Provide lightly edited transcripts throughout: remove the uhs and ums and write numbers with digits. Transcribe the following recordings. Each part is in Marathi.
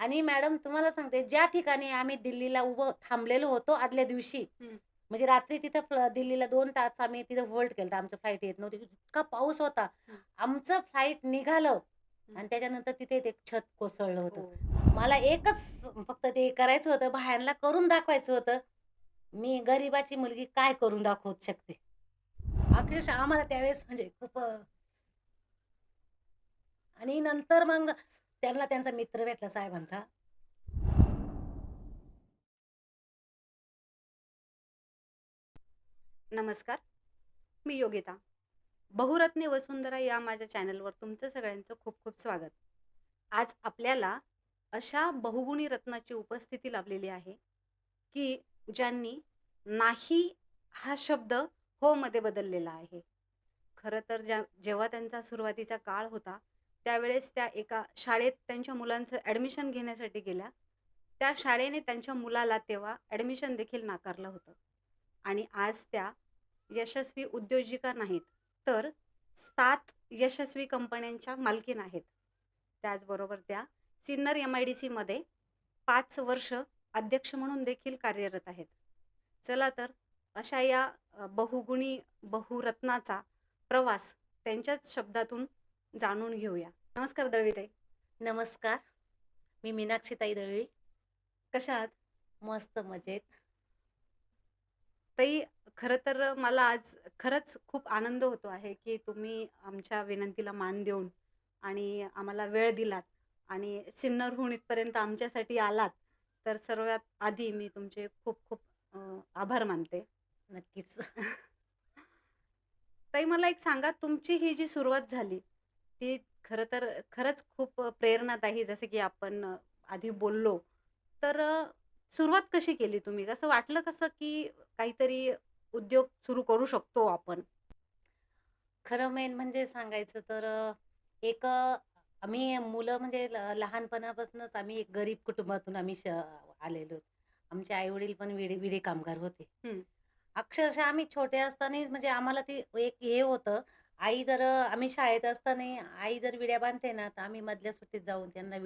आणि मॅडम तुम्हाला सांगते, ज्या ठिकाणी आम्ही दिल्लीला उभं थांबलेलो होतो आदल्या दिवशी, हं, म्हणजे रात्री तिथं दिल्लीला 2 तास आम्ही तिथं होल्ड केलं. आमचं फ्लाइट येत नव्हती. इतका पाऊस होता. हं, आमचं फ्लाइट निघालं हं. आणि त्याच्यानंतर तिथे ते छत कोसळलं होतं. ओह! मला एकच फक्त ते करायचं होतं, बाहेरला करून दाखवायचं होतं. मी गरिबाची मुलगी काय करून दाखवू शकते. अक्षरशः आम्हाला त्यावेळेस म्हणजे खूप आणि नंतर मग त्यांना त्यांचा मित्र भेटला साहेबांचा. नमस्कार, मी योगिता. बहुरत्नी वसुंधरा या माझ्या चॅनलवर तुमचं सगळ्यांचं खूप खूप स्वागत. आज आपल्याला अशा बहुगुणी रत्नाची उपस्थिती लाभलेली आहे, की ज्यांनी नाही हा शब्द हो मध्ये बदललेला आहे. खरं तर जेव्हा त्यांचा सुरुवातीचा काळ होता, त्यावेळेस त्या एका शाळेत त्यांच्या मुलांचं ॲडमिशन घेण्यासाठी गेल्या. त्या शाळेने त्यांच्या मुलाला तेव्हा ॲडमिशन देखील नाकारलं होतं आणि आज त्या यशस्वी उद्योजिका नाहीत, तर 7 यशस्वी कंपन्यांच्या मालकीण आहेत. त्याचबरोबर त्या सिन्नर एम-आय-डी-सीमध्ये 5 वर्ष अध्यक्ष म्हणून देखील कार्यरत आहेत. चला तर अशा या बहुगुणी बहुरत्नाचा प्रवास त्यांच्याच शब्दातून जाणून घेऊया. नमस्कार दळवीताई. नमस्कार. मी मीनाक्षीताई दळवी. कशा आहात? मस्त मजेत. ताई, खरं तर मला आज खरंच खूप आनंद होतो आहे, की तुम्ही आमच्या विनंतीला मान देऊन आणि आम्हाला वेळ दिलात आणि सिन्नरहून इथपर्यंत आमच्यासाठी आलात. तर सर्वात आधी मी तुमचे खूप खूप आभार मानते. नक्कीच. ताई, मला एक सांगा, तुमची ही जी सुरुवात झाली, ती खरं तर खरंच खूप प्रेरणादायी, जसं की आपण आधी बोललो. तर सुरुवात कशी केली तुम्ही? कसं वाटलं कसं, की काहीतरी उद्योग सुरू करू शकतो आपण? खरं मेन म्हणजे सांगायचं तर एक आम्ही मुलं म्हणजे लहानपणापासूनच आम्ही एक गरीब कुटुंबातून आम्ही आलेलो. आमचे आई-वडील पण विडी कामगार होते. हं, अक्षरशः आम्ही छोटे असतानाच म्हणजे आम्हाला ती एक हे होतं, आई जर आम्ही शाळेत असताना आई जर विड्या बांधते ना, तर आम्ही मधल्या सुट्टीत जाऊन त्यांना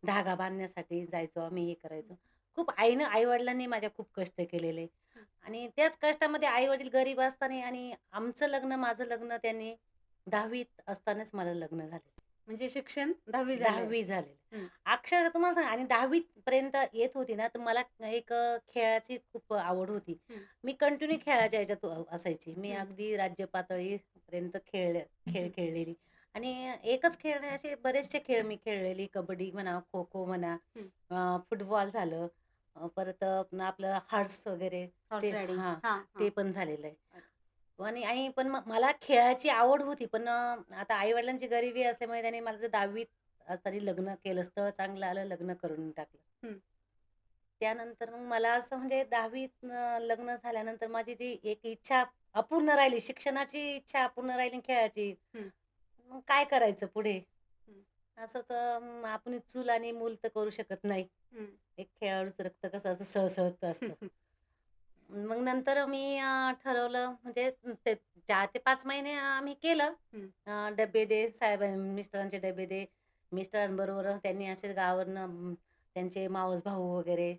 धागा बांधण्यासाठी जायचो आम्ही, हे करायचो. खूप आई-वडिलांनी माझ्या खूप कष्ट केलेले हं. आणि त्याच कष्टामध्ये आई-वडील गरीब असताना आणि माझं लग्न त्यांनी 10वीत असतानाच मला लग्न झालं. म्हणजे शिक्षण 10वी झालंय. 10वी झालेलं. हं, अक्षरशः तुम्हाला सांगा आणि 10वी पर्यंत येत होती ना, तर मला एक खेळाची खूप आवड होती. हं, मी कंटिन्यू खेळाच्या ह्याच्यात असायची. मी हं, अगदी राज्य पातळीपर्यंत खेळ हं, खेळलेली आणि एकच खेळ नाही, असे बरेचसे खेळ मी खेळलेली. कबड्डी म्हणा, खो-खो म्हणा, हं. फुटबॉल झालं, परत आपलं हॉर्स वगैरे हॉर्स ते रायडिंग. हां, हां, ते हां. पण झालेलं आहे. आणि आणि पण मग मला खेळाची आवड होती. पण आता आई-वडिलांची गरिबी असल्यामुळे त्याने माझं 10वीत असताना लग्न केलं. स्थळ चांगलं आलं, लग्न करून टाकलं. हं, त्यानंतर मग मला असं म्हणजे 10वीत लग्न झाल्यानंतर माझी जी एक इच्छा अपूर्ण राहिली, शिक्षणाची इच्छा अपूर्ण राहिली आणि खेळाची. हं, मग काय करायचं पुढे? हं, असंच आपण चूल आणि मूल तर करू शकत नाही. हं, एक खेळाडूचं रक्त कसं असं सळसळत हं, असतं. हं, मग नंतर मी ठरवलं म्हणजे ते 4 ते 5 महिने आम्ही केलं. हं, डब्बे दे साहेब मिस्टरांचे डब्बे दे. मिस्टरांबरोबर त्यांनी असे गावावरनं त्यांचे मावस भाऊ वगैरे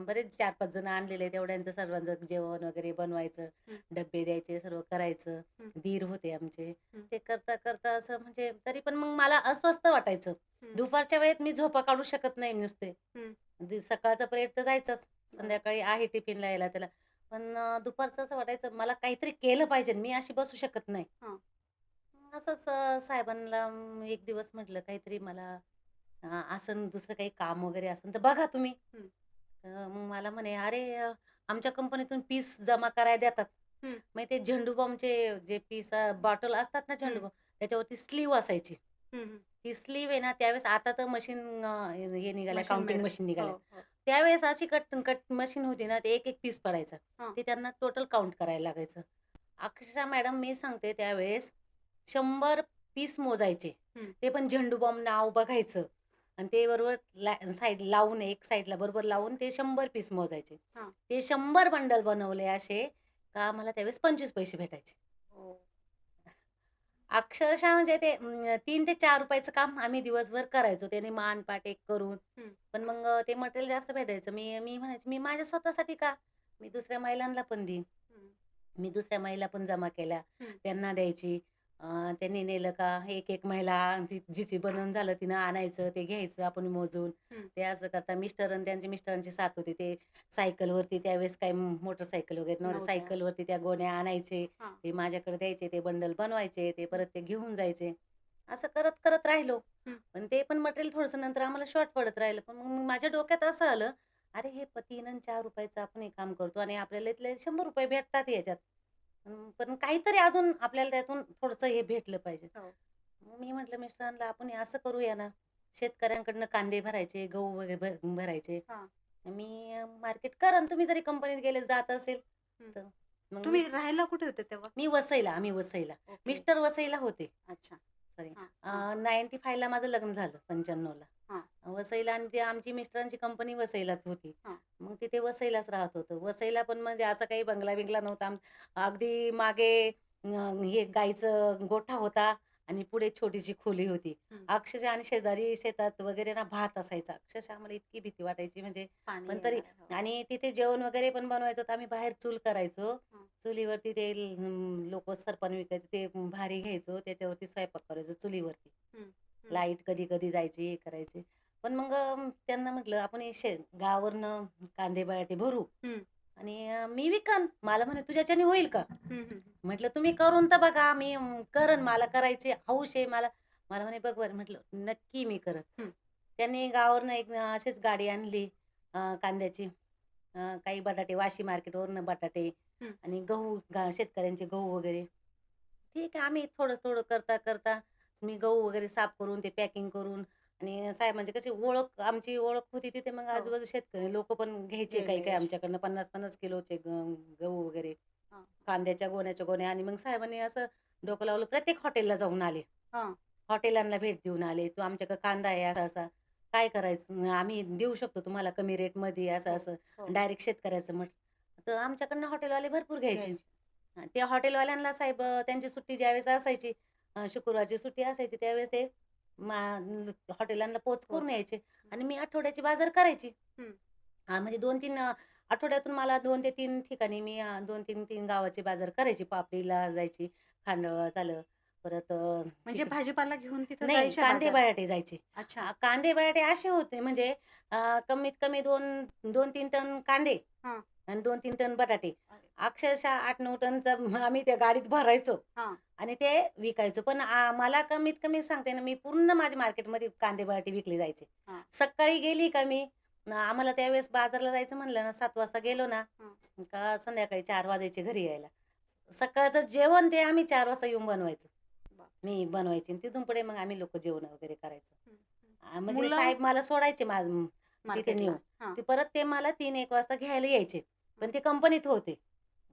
बरेच 4-5 जण आणलेले. तेवढ्यांचं सर्वांचं जेवण वगैरे बनवायचं, हं, डब्बे द्यायचे, सर्व करायचं. हं, दीर होते आमचे. हं, ते करता असं म्हणजे तरी पण मग मला अस्वस्थ वाटायचं. हं, दुपारच्या वेळेत मी झोपा काढू शकत नाही नुसते. हं, सकाळचा पिरियड तर जायचाच. बरोबर. संध्याकाळी आहे टिफिनला यायला त्याला. पण दुपारचं असं वाटायचं मला काहीतरी केलं पाहिजे. मी अशी बसू शकत नाही. हां. मग असंच साहेबांना एक दिवस म्हटलं काहीतरी मला असन दुसरं काही काम वगैरे असेल तर बघा तुम्ही. हं, मग मला म्हणे, "अरे आमच्या कंपनीतून पीस जमा करायला देतात." हं, मग ते झेंडू बॉम्बचे जे पीस बॉटल असतात ना झेंडू हं, बॉम्ब त्याच्यावरती स्लीव्ह असायची. हं, हं. ती स्लीव्ह आहे ना त्यावेळेस आता तर मशीन हे निघाल्या मशीन काउंटिंग मेड. मशीन हो, निघाल्या. हो. त्यावेळेस अशी कट कट मशीन होती ना, ते एक-एक पीस पडायचा. हां. ते त्यांना टोटल काउंट करायला लागायचं. अक्षरशः मॅडम मी सांगते त्यावेळेस 100 पीस मोजायचे. हं, ते पण झेंडू बॉम्ब नाव बघायचं आणि ते बरोबर साइड लावून एक साइडला बरोबर लावून ते 100 पीस मोजायचे. हां. ते 100 बंडल बनवले असे का मला त्यावेळेस 25 पैसे भेटायचे. हो. अक्षरशः म्हणजे ते ₹3 ते ₹4 काम आम्ही दिवसभर करायचो. त्याने मान-पाट एक करून. हं, पण मग ते मटेरियल जास्त भेटायचं. मी मी म्हणायचे, "मी माझ्या स्वतःसाठी का? मी दुसऱ्या महिलांना पण देईन." हं, मी दुसऱ्या महिला पण जमा केल्या. हं, त्यांना द्यायची. त्यांनी नेलं का एक-एक महिला जिची बनवून झालं तिनं आणायचं, ते घ्यायचं आपण मोजून. हं. ते असं करता मिस्टर आणि त्यांच्या मिस्टरांची साथ होती. ते सायकलवरती त्यावेळेस काही मोटरसायकल वगैरे नव्हतं. नव्हत्या. सायकलवरती त्या गोण्या आणायचे. हां, ते माझ्याकडे द्यायचे. ते बंडल बनवायचे. ते हं, परत ते घेऊन जायचे. असं करत राहिलो. हं, पण ते पण मटेरियल थोडंसं नंतर आम्हाला शॉर्ट पडत राहिलं. पण मग माझ्या डोक्यात असं आलं, अरे हे ₹3 आणि ₹4 आपण हे काम करतो आणि आपल्याला इथले ₹100 भेटतात याच्यात. पण काहीतरी अजून आपल्याला त्यातून थोडंसं हे भेटलं पाहिजे. हो. मग मी म्हटलं मिस्टरांना, "आपण हे असं करूया ना, शेतकऱ्यांकडनं कांदे भरायचे, गहू वगैरे भरायचे. हां, मी मार्केट करेन, तुम्ही जरी कंपनीत गेले जात असेल हं. तर." मग तुम्ही राहायला कुठे होते तेव्हा? आम्ही वसईला. ओके. मिस्टर वसईला होते. अच्छा. सॉरी. हां, हां, 95 ला माझं लग्न झालं, 95 ला. हां, वसईला आणि ते आमची मिस्टरांची कंपनी वसईलाच होती. हां. मग तिथे वसईलाच राहत होतो. वसईला पण म्हणजे असं काही बंगला-बिंगला नव्हता. अगदी मागे हे गाईचं गोठा होता आणि पुढे छोटीशी खोली होती. हं. अक्षरशः आणि शेजारी शेतात वगैरे ना भात असायचा. अक्षरशः आम्हाला इतकी भीती वाटायची म्हणजे पाणी पण तरी येणार आहे. हो. आणि तिथे जेवण वगैरे पण बनवायचं तर आम्ही बाहेर चूल करायचो. हं, चुलीवरती ते लोकं सरपण विकायचे ते भारी घ्यायचो. त्याच्यावरती स्वयंपाक करायचो चुलीवरती. हं, हं, लाईट कधी-कधी जायची, हे करायची. पण मग त्यांना म्हटलं, "आपण हे गावावरनं कांदे बटाटे भरू हं, आणि मी विकन." मला म्हणे, "तुझ्याच्याने होईल का?" हं, हं, म्हटलं, "तुम्ही करून तर बघा. मी करेन. मला करायची हौस आहे मला." मला म्हणे, "बघ बरं." म्हटलं, "नक्की मी करेन." हं, त्यांनी गावावरनं एक अशीच गाडी आणली कांद्याची. काही बटाटे वाशी मार्केटवरनं बटाटे हं. आणि गहू शेतकऱ्यांचे गहू वगैरे. ठीक आहे. आम्ही थोडं-थोडं करता मी गहू वगैरे साफ करून ते पॅकिंग करून आणि साहेब म्हणजे कशी आमची ओळख होती तिथे मग हो. आजूबाजू शेतकरी लोकं पण घ्यायचे घ्यायला काही-काही यायचे. आमच्याकडनं 50-50 किलोचे गहू वगैरे. हां, कांद्याच्या गोण्या आणि मग साहेबांनी असं डोकं लावलं प्रत्येक हॉटेलला जाऊन आले. हां. हॉटेलांना भेट देऊन आले. "तो आमच्याकडे कांदा आहे असा-असा. काय करायचं? आम्ही देऊ शकतो तुम्हाला कमी रेटमध्ये हो, असं-असं." हो. डायरेक्ट शेतकऱ्याचं तर आमच्याकडनं हॉटेलवाले भरपूर घ्यायचे. घ्यायचे. त्या हॉटेलवाल्यांना साहेब त्यांची सुट्टी ज्यावेळेस असायची शुक्रवारची सुट्टी असायची त्यावेळेस ते मा हॉटेलांना पोच करून पोच. यायचे हं, आणि मी आठवड्याची बाजार करायची. हं. म्हणजे 2-3 आठवड्यातून मला 2 ते 3 ठिकाणी मी 2-3 गावाचे बाजार करायची. पापडीला जायची, खांडवा झालं, परत म्हणजे तिकडे भाजीपाला घेऊन तिथं नाही, जायच्या कांदे बाजार. बटाटे जायचे. अच्छा. कांदे बटाटे असे होते म्हणजे कमीत कमी 2-3 टन कांदे हां. आणि 2-3 टन बटाटे. अरे अक्षरशः 8-9 टनचं आम्ही त्या गाडीत भरायचो हां. आणि ते विकायचो. पण मला कमीत कमी सांगते ना, मी पूर्ण माझ्या मार्केटमध्ये कांदे बटाटे विकले जायचे. हां, सकाळी गेली का मी आम्हाला त्यावेळेस बाजारला जायचं म्हणलं ना, 7 वाजता गेलो ना, हां. का संध्याकाळी 4 वाजायचे घरी यायला. सकाळचं जेवण ते आम्ही 4 वाजता येऊन बनवायचो. बापरे! मी बनवायची आणि तिथून पुढे मग आम्ही लोकं जेवण वगैरे करायचो. हं, हं. म्हणजे मुलं साहेब मला सोडायचे तिथे मार्केटला. नेऊन. हां. परत ते मला 3-1 वाजता घ्यायला यायचे. पण हं, ते कंपनीत होते.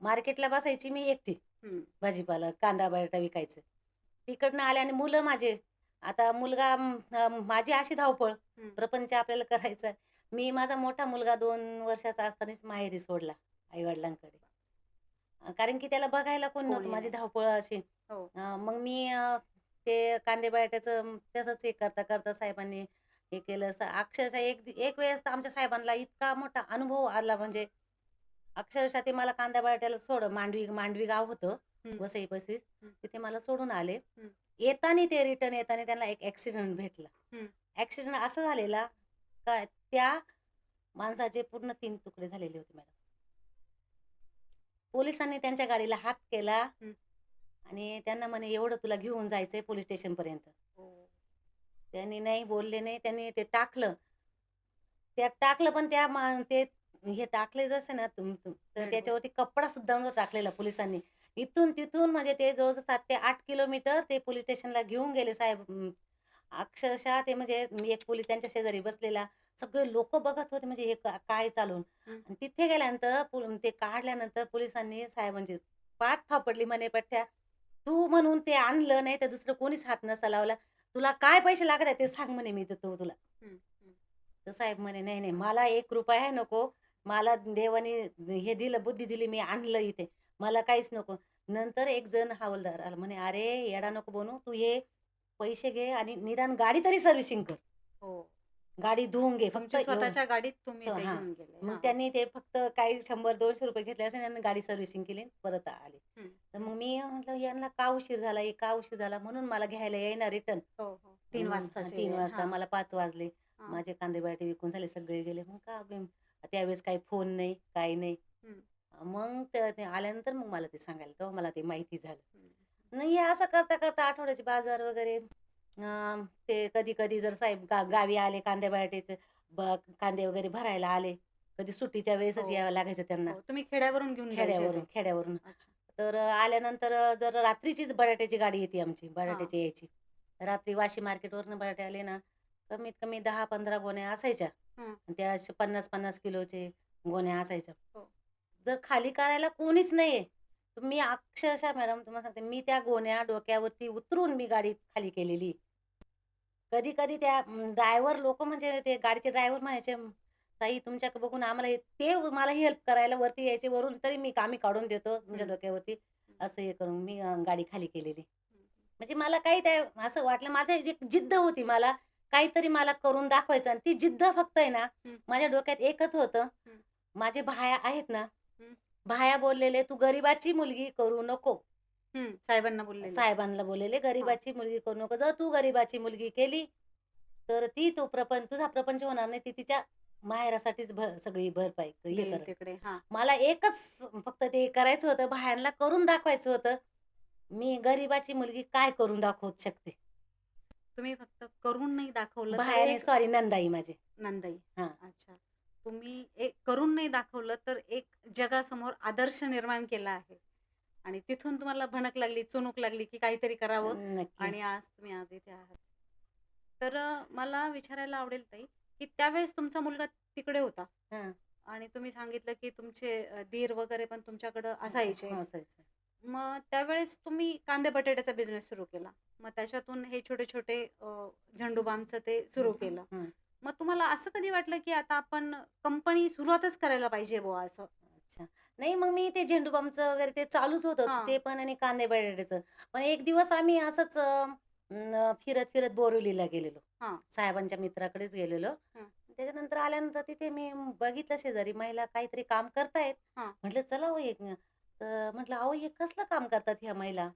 मार्केटला बसायची मी एकटी. हं, भाजीपाला, कांदा बटाटा विकायचं. तिकडनं आले आणि मुलं माझे. आता मुलगा माझी अशी धावपळ, हं. प्रपंच आपल्याला करायचा आहे. मी माझा मोठा मुलगा 2 वर्षाचा असतानाच माहेरी सोडला आई-वडिलांकडे. कारण की त्याला बघायला कोण नव्हतं. कोणी माझी नाही. धावपळ अशी. हो. मग मी ते कांदे बटाट्याचं तसंच हे करता साहेबांनी हे केलं. अक्षरशः एक एक वेळेस तर आमच्या साहेबांना इतका मोठा अनुभव आला म्हणजे अक्षरशः ते मला कांदा बटाट्याला मांडवी मांडवी गाव होतं हं, वसईपाशीच. हं, तिथे मला सोडून आले. हं, रिटर्न येताना त्यांना एक ॲक्सिडेंट भेटला. हं. ॲक्सिडेंट असा झालेला का त्या माणसाचे पूर्ण 3 तुकडे झालेले होते मॅडम. पोलिसांनी त्यांच्या गाडीला हात केला हं. आणि त्यांना म्हणे, "एवढं तुला घेऊन जायचंय पोलिस स्टेशनपर्यंत." हो. त्यांनी नाही बोलले नाही. त्यांनी ते टाकलं. त्यात टाकलं पण ते हे टाकले जसे ना तर बेडवर. त्याच्यावरती कपडा सुद्धा नव्हता टाकलेला पोलिसांनी. इथून-तिथून म्हणजे ते जवळ-जवळ 7 ते 8 किलोमीटर ते पोलिस स्टेशनला घेऊन गेले साहेब. अक्षरशः ते म्हणजे एक पोलीस त्यांच्या शेजारी बसलेला. सगळे लोकं बघत होते म्हणजे हे काय चालवून हं. आणि तिथे गेल्यानंतर ते काढल्यानंतर पोलिसांनी साहेबांची पाठ थापडली म्हणे, "पठ्ठ्या, तू म्हणून ते आणलं, नाही तर दुसरं कोणीच हात नसता लावला. तुला काय पैसे लागत आहेत ते सांग म्हणे मी देतो तुला." हं, हं. तर साहेब म्हणे, "नाही, नाही मला ₹1 नको. मला देवाने हे दिलं, बुद्धी दिली, मी आणलं इथे. मला काहीच नको." नंतर एक जण हवालदार आला म्हणे, "अरे येडा नको बनू. तू हे पैसे घे आणि निदान गाडी तरी सर्व्हिसिंग कर. हो. गाडी धुवून घे फक्त तुमच्या एवढं." स्वतःच्या गाडीत तुम्ही ते हां. घेऊन गेले. मग हां, हां. त्यांनी ते फक्त काही ₹100-200 घेतले असेल आणि गाडी सर्व्हिसिंग केली परत आले. हं, तर हं. मग मी म्हटलं यांना का उशीर झाला? हे का उशीर झाला? म्हणून मला घ्यायला येईना रिटर्न. हो, हो. 3 हां, वाजताची 3 वेळ. वाजता हां, मला 5 वाजले. हां. माझे कांदे-बटाटे विकून झाले, सगळे गेले. मग का त्यावेळेस काही फोन नाही, काही नाही. हं, मग ते ते आल्यानंतर मग मला ते सांगायला तेव्हा मला ते माहिती झालं. हं. नाही हे असं करता-करता आठवड्याचे बाजार वगैरे ते कधी-कधी जर साहेब गावी आले कांदे-बटाट्याचे कांदे वगैरे भरायला आले. कधी सुट्टीच्या हो, वेळेसच यावं लागायचं त्यांना हो. तुम्ही खेड्यावरून घेऊन जायचे ते? खेड्यावरून. अच्छा. तर आल्यानंतर जर रात्रीचीच बटाट्याची गाडी येते आमची, हां. बटाट्याची यायची. रात्री वाशी मार्केटवरनं बटाटे आले ना, कमीत कमी 10-15 गोण्या असायच्या. हं. आणि त्या अशा 50-50 किलोचे गोण्या असायच्या. हो. जर खाली करायला कोणीच नाहीये, तर मी अक्षरशः मॅडम तुम्हाला सांगते, मी त्या गोण्या डोक्यावरती उतरून मी गाडी खाली केलेली. कधी-कधी त्या ड्रायव्हर लोकं म्हणजे ते गाडीचे ड्रायव्हर म्हणायचे, "ताई तुमच्याकडे बघून आम्हाला ते मला हेल्प करायला वरती यायचे वरून तरी आम्ही काढून देतो तुमच्या हं, डोक्यावरती." हं, असं हे करून मी गाडी खाली केलेली. हं, म्हणजे मला काही त्या असं वाटलं माझं जी जिद्द होती मला काहीतरी मला करून दाखवायचं आणि ती जिद्द फक्त आहे ना, हं, माझ्या डोक्यात एकच होतं, हं, माझे भाया आहेत ना, हं, भाया बोललेले, "तू गरिबाची मुलगी करू नको." हं. साहेबांना बोललेले. साहेबांना बोललेले, हां. "गरिबाची मुलगी करू नको. जर तू गरिबाची मुलगी केली, तर तुझा प्रपंच होणार नाही. ती तिच्या माहेरासाठीच सगळी भरपाई हे देईल करेल." तिकडे. हां. मला एकच फक्त ते करायचं होतं, बाह्यांना करून दाखवायचं होतं, मी गरिबाची मुलगी काय करून दाखवू शकते. तुम्ही फक्त करून नाही दाखवलं तर बाह्याने एक सॉरी नंदाई माझी. नंदाई. हां. अच्छा. तुम्ही एक करून नाही दाखवलं तर एक जगासमोर आदर्श निर्माण केला आहे. आणि तिथून तुम्हाला भणक लागली, चुणूक लागली, की काहीतरी करावं नक्की. आणि आज तुम्ही आज इथे आहात. तर मला विचारायला आवडेल ताई, की त्यावेळेस तुमचा मुलगा तिकडे होता हां. आणि तुम्ही सांगितलं, की तुमचे दीर वगैरे पण तुमच्याकडं असायचे. हां, असायचं. मग त्यावेळेस तुम्ही कांदे बटाट्याचा बिझनेस सुरू केला. मग त्याच्यातून हे छोटे-छोटे झंडू ते सुरू केलं. हं. मग तुम्हाला असं कधी वाटलं, की आता आपण कंपनी सुरुवातच करायला पाहिजे बुवा असं? अच्छा. नाही मग मी ते झेंडूबामचं वगैरे ते चालूच होतं हां, ते पण आणि कांदे बटाट्याचं. पण एक दिवस आम्ही असंच फिरत-फिरत बोरिवलीला गेलेलो. हां, साहेबांच्या मित्राकडेच गेलेलो. हं, त्याच्यानंतर आल्यानंतर तिथे मी बघितलं शेजारी महिला काहीतरी काम करतायत. हां, म्हटलं चला हो एक तर म्हटलं, "अहो हे कसलं काम करतात ह्या महिला?"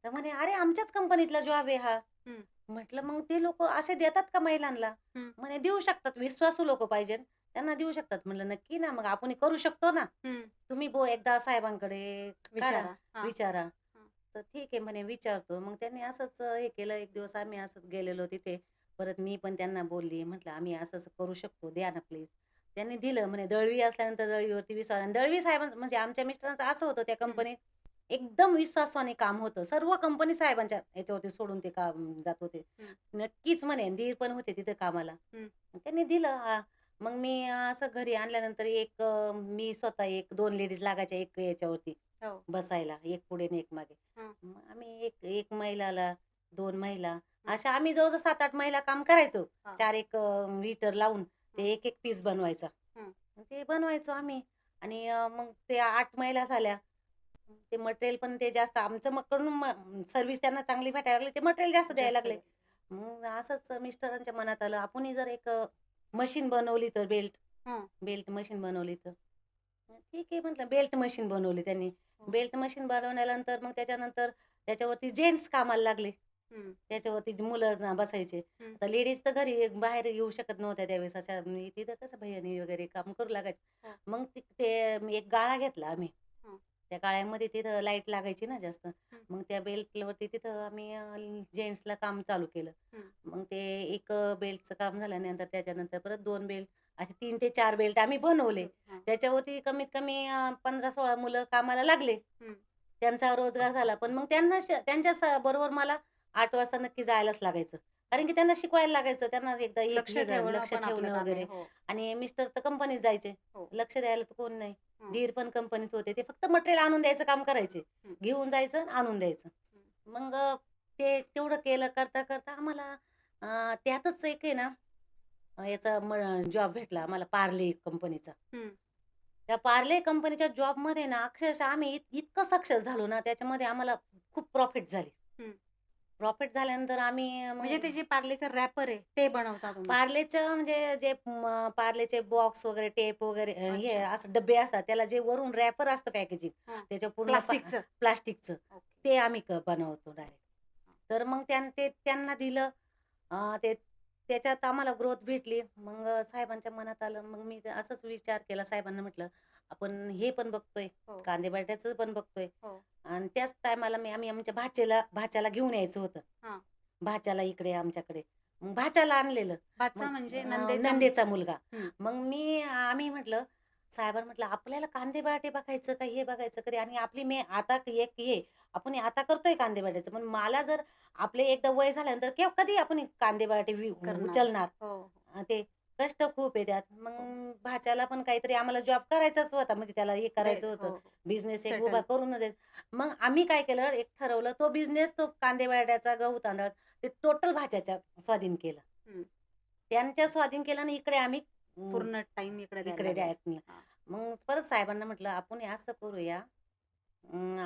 तर म्हणे, "अरे आमच्याच कंपनीतला जॉब आहे हा." हं, म्हटलं, "मग ते लोकं असे देतात का महिलांना?" हं, म्हणे, "देऊ शकतात. विश्वासू लोकं पाहिजेत. त्यांना देऊ शकतात." म्हटलं, "नक्की ना, मग आपण करू शकतो ना. हं. तुम्ही एकदा साहेबांकडे काढा, विचारा. हां, विचारा." हां, तर ठीक आहे म्हणे, "विचारतो." मग त्यांनी असंच हे केलं. एक दिवस आम्ही असंच गेलेलो तिथे. परत मी पण त्यांना बोलली. म्हटलं, "आम्ही असं-असं करू शकतो. द्या ना प्लीज." त्यांनी दिलं. म्हणे दळवी असल्यानंतर दळवीवरती विश्वास आणि दळवी साहेबांचं म्हणजे आमच्या मिस्टरांचं असं होतं त्या हं. कंपनीत एकदम विश्वासाने काम होतं. सर्व कंपनी साहेबांच्या ह्याच्यावरती सोडून ते काम जात होते. हं, नक्कीच म्हणे दीर पण होते तिथे कामाला. हं, त्यांनी दिलं. मग मी असं घरी आणल्यानंतर मी स्वतः 1-2 लेडीज लागायच्या एक याच्यावरती हो, हो. बसायला. एक पुढे आणि एक मागे. हं, मग आम्ही एक एक महिलाला, 2 महिला हं. अशा आम्ही जवळ-जवळ 7-8 महिला काम करायचो. हां, 4 एक हीटर लावून हं, ते एक-एक पीस बनवायचा. हं. ते बनवायचो आम्ही आणि मग ते 8 महिला झाल्या. ते मटेरियल पण ते जास्त आमचं मग कडून सर्व्हिस त्यांना चांगली भेटायला लागली. ते मटेरियल जास्त द्यायला जास्त लागले. द्या. मग असंच मिस्टरांच्या मनात आलं, आपणही जर एक मशीन बनवली तर हं, बेल्ट मशीन बनवली तर. ठीक आहे म्हटलं बेल्ट मशीन बनवली त्यांनी. हो. बेल्ट मशीन बनवल्यानंतर मग त्याच्यानंतर त्याच्यावरती जेंट्स कामाला लागले. हं, त्याच्यावरती मुलं बसायचे. हं. आता लेडीज तर घरी बाहेर येऊ शकत नव्हत्या त्यावेळेस अशा तिथं कसं भैयानी वगैरे काम करू लागायचे. हो, मग ते एक गाळा घेतला आम्ही. हं, त्या गाळ्यामध्ये तिथं लाईट लागायची ना जास्त. हं, मग त्या बेल्टवरती तिथं आम्ही जेंट्सला काम चालू केलं. हं. मग ते एक बेल्टचं काम झाल्यानंतर त्याच्यानंतर परत 2 बेल्ट असे 3 ते 4 बेल्ट आम्ही बनवले. हां, त्याच्यावरती कमीत कमी 15-16 मुलं कामाला लागले. हं. त्यांचा रोजगार झाला. पण मग त्यांना त्यांच्या बरोबर मला 8 वाजता नक्की जायलाच लागायचं. कारण की त्यांना शिकवायला लागायचं. त्यांना एकदा एक लक्ष हे झालं ठेवणं लक्ष पण आपलं ठेवणं काम आहे. वगैरे हो, आणि मिस्टर तर कंपनीत जायचे. हो. लक्ष द्यायला तर कोण नाही. हं, दीर पण कंपनीत होते. ते फक्त मटेरियल आणून द्यायचं काम करायचे. हं, घेऊन जायचं, आणून द्यायचं. हं, मग ते तेवढं केलं करता-करता आम्हाला त्यातच एक आहे ना याचा जॉब भेटला आम्हाला पार्ले कंपनीचा. हं. त्या पार्ले कंपनीच्या जॉबमध्ये ना अक्षरशः आम्ही इतकं सक्सेस झालो ना, त्याच्यामध्ये आम्हाला खूप प्रॉफिट झाली. हं. प्रॉफिट झाल्यानंतर आम्ही म्हणजे मग ते जे पार्लेचं रॅपर आहे ते बनवता तुम्ही? पार्लेचं म्हणजे जे पार्लेचे बॉक्स वगैरे, टेप वगैरे हे अच्छा. असं डब्बे असतात. त्याला जे वरून रॅपर असतं पॅकेजिंग हां. त्याच्या पूर्ण प्लास्टिकचं? प्लास्टिकचं. ओके. ते आम्ही बनवतो डायरेक्ट. हां. तर मग ते त्यांना दिलं. ते त्याच्यात आम्हाला ग्रोथ भेटली. मग साहेबांच्या मनात आलं. मग मी ते असंच विचार केला. साहेबांना म्हटलं, "आपण हे पण बघतोय, हो, कांदे बटाट्याचं पण बघतोय." हो. आणि त्याच टायमाला आम्ही आमच्या भाच्याला घेऊन यायचं होतं. हां. भाच्याला इकडे आमच्याकडे. मग भाच्याला आणलेलं. मग भाचा म्हणजे नंदेचा नंदेचा मुलगा. हं. मग आम्ही म्हटलं, साहेबांना म्हटलं, "आपल्याला कांदे बटाटे बघायचं का हे बघायचं कधी? आणि आपली आता एक हे आपण हे आता करतोय कांदे बटाट्याचं. पण मला जर आपले एकदा वय झाल्यानंतर केव्हा कधी आपण हे कांदे बटाटे करणार. उचलणार?" हो, हो, ते कष्ट खूप आहे त्यात. हो. मग भाच्याला पण काहीतरी आम्हाला जॉब करायचाच होता. म्हणजे त्याला हे करायचं हो, होतं. हो. बिझनेस एक उभा सेटल. करून देत. मग आम्ही काय केलं, एक ठरवलं तो बिझनेस तो कांदे बटाट्याचा, गहू तांदळाचा ते टोटल भाच्याच्या स्वाधीन केलं. हं. त्यांच्या स्वाधीन केलं आणि इकडे आम्ही पूर्ण टाईम इकडे द्यायला इकडे लागले. द्यायला. हां. मग परत साहेबांना म्हटलं, "आपण हे असं करूया,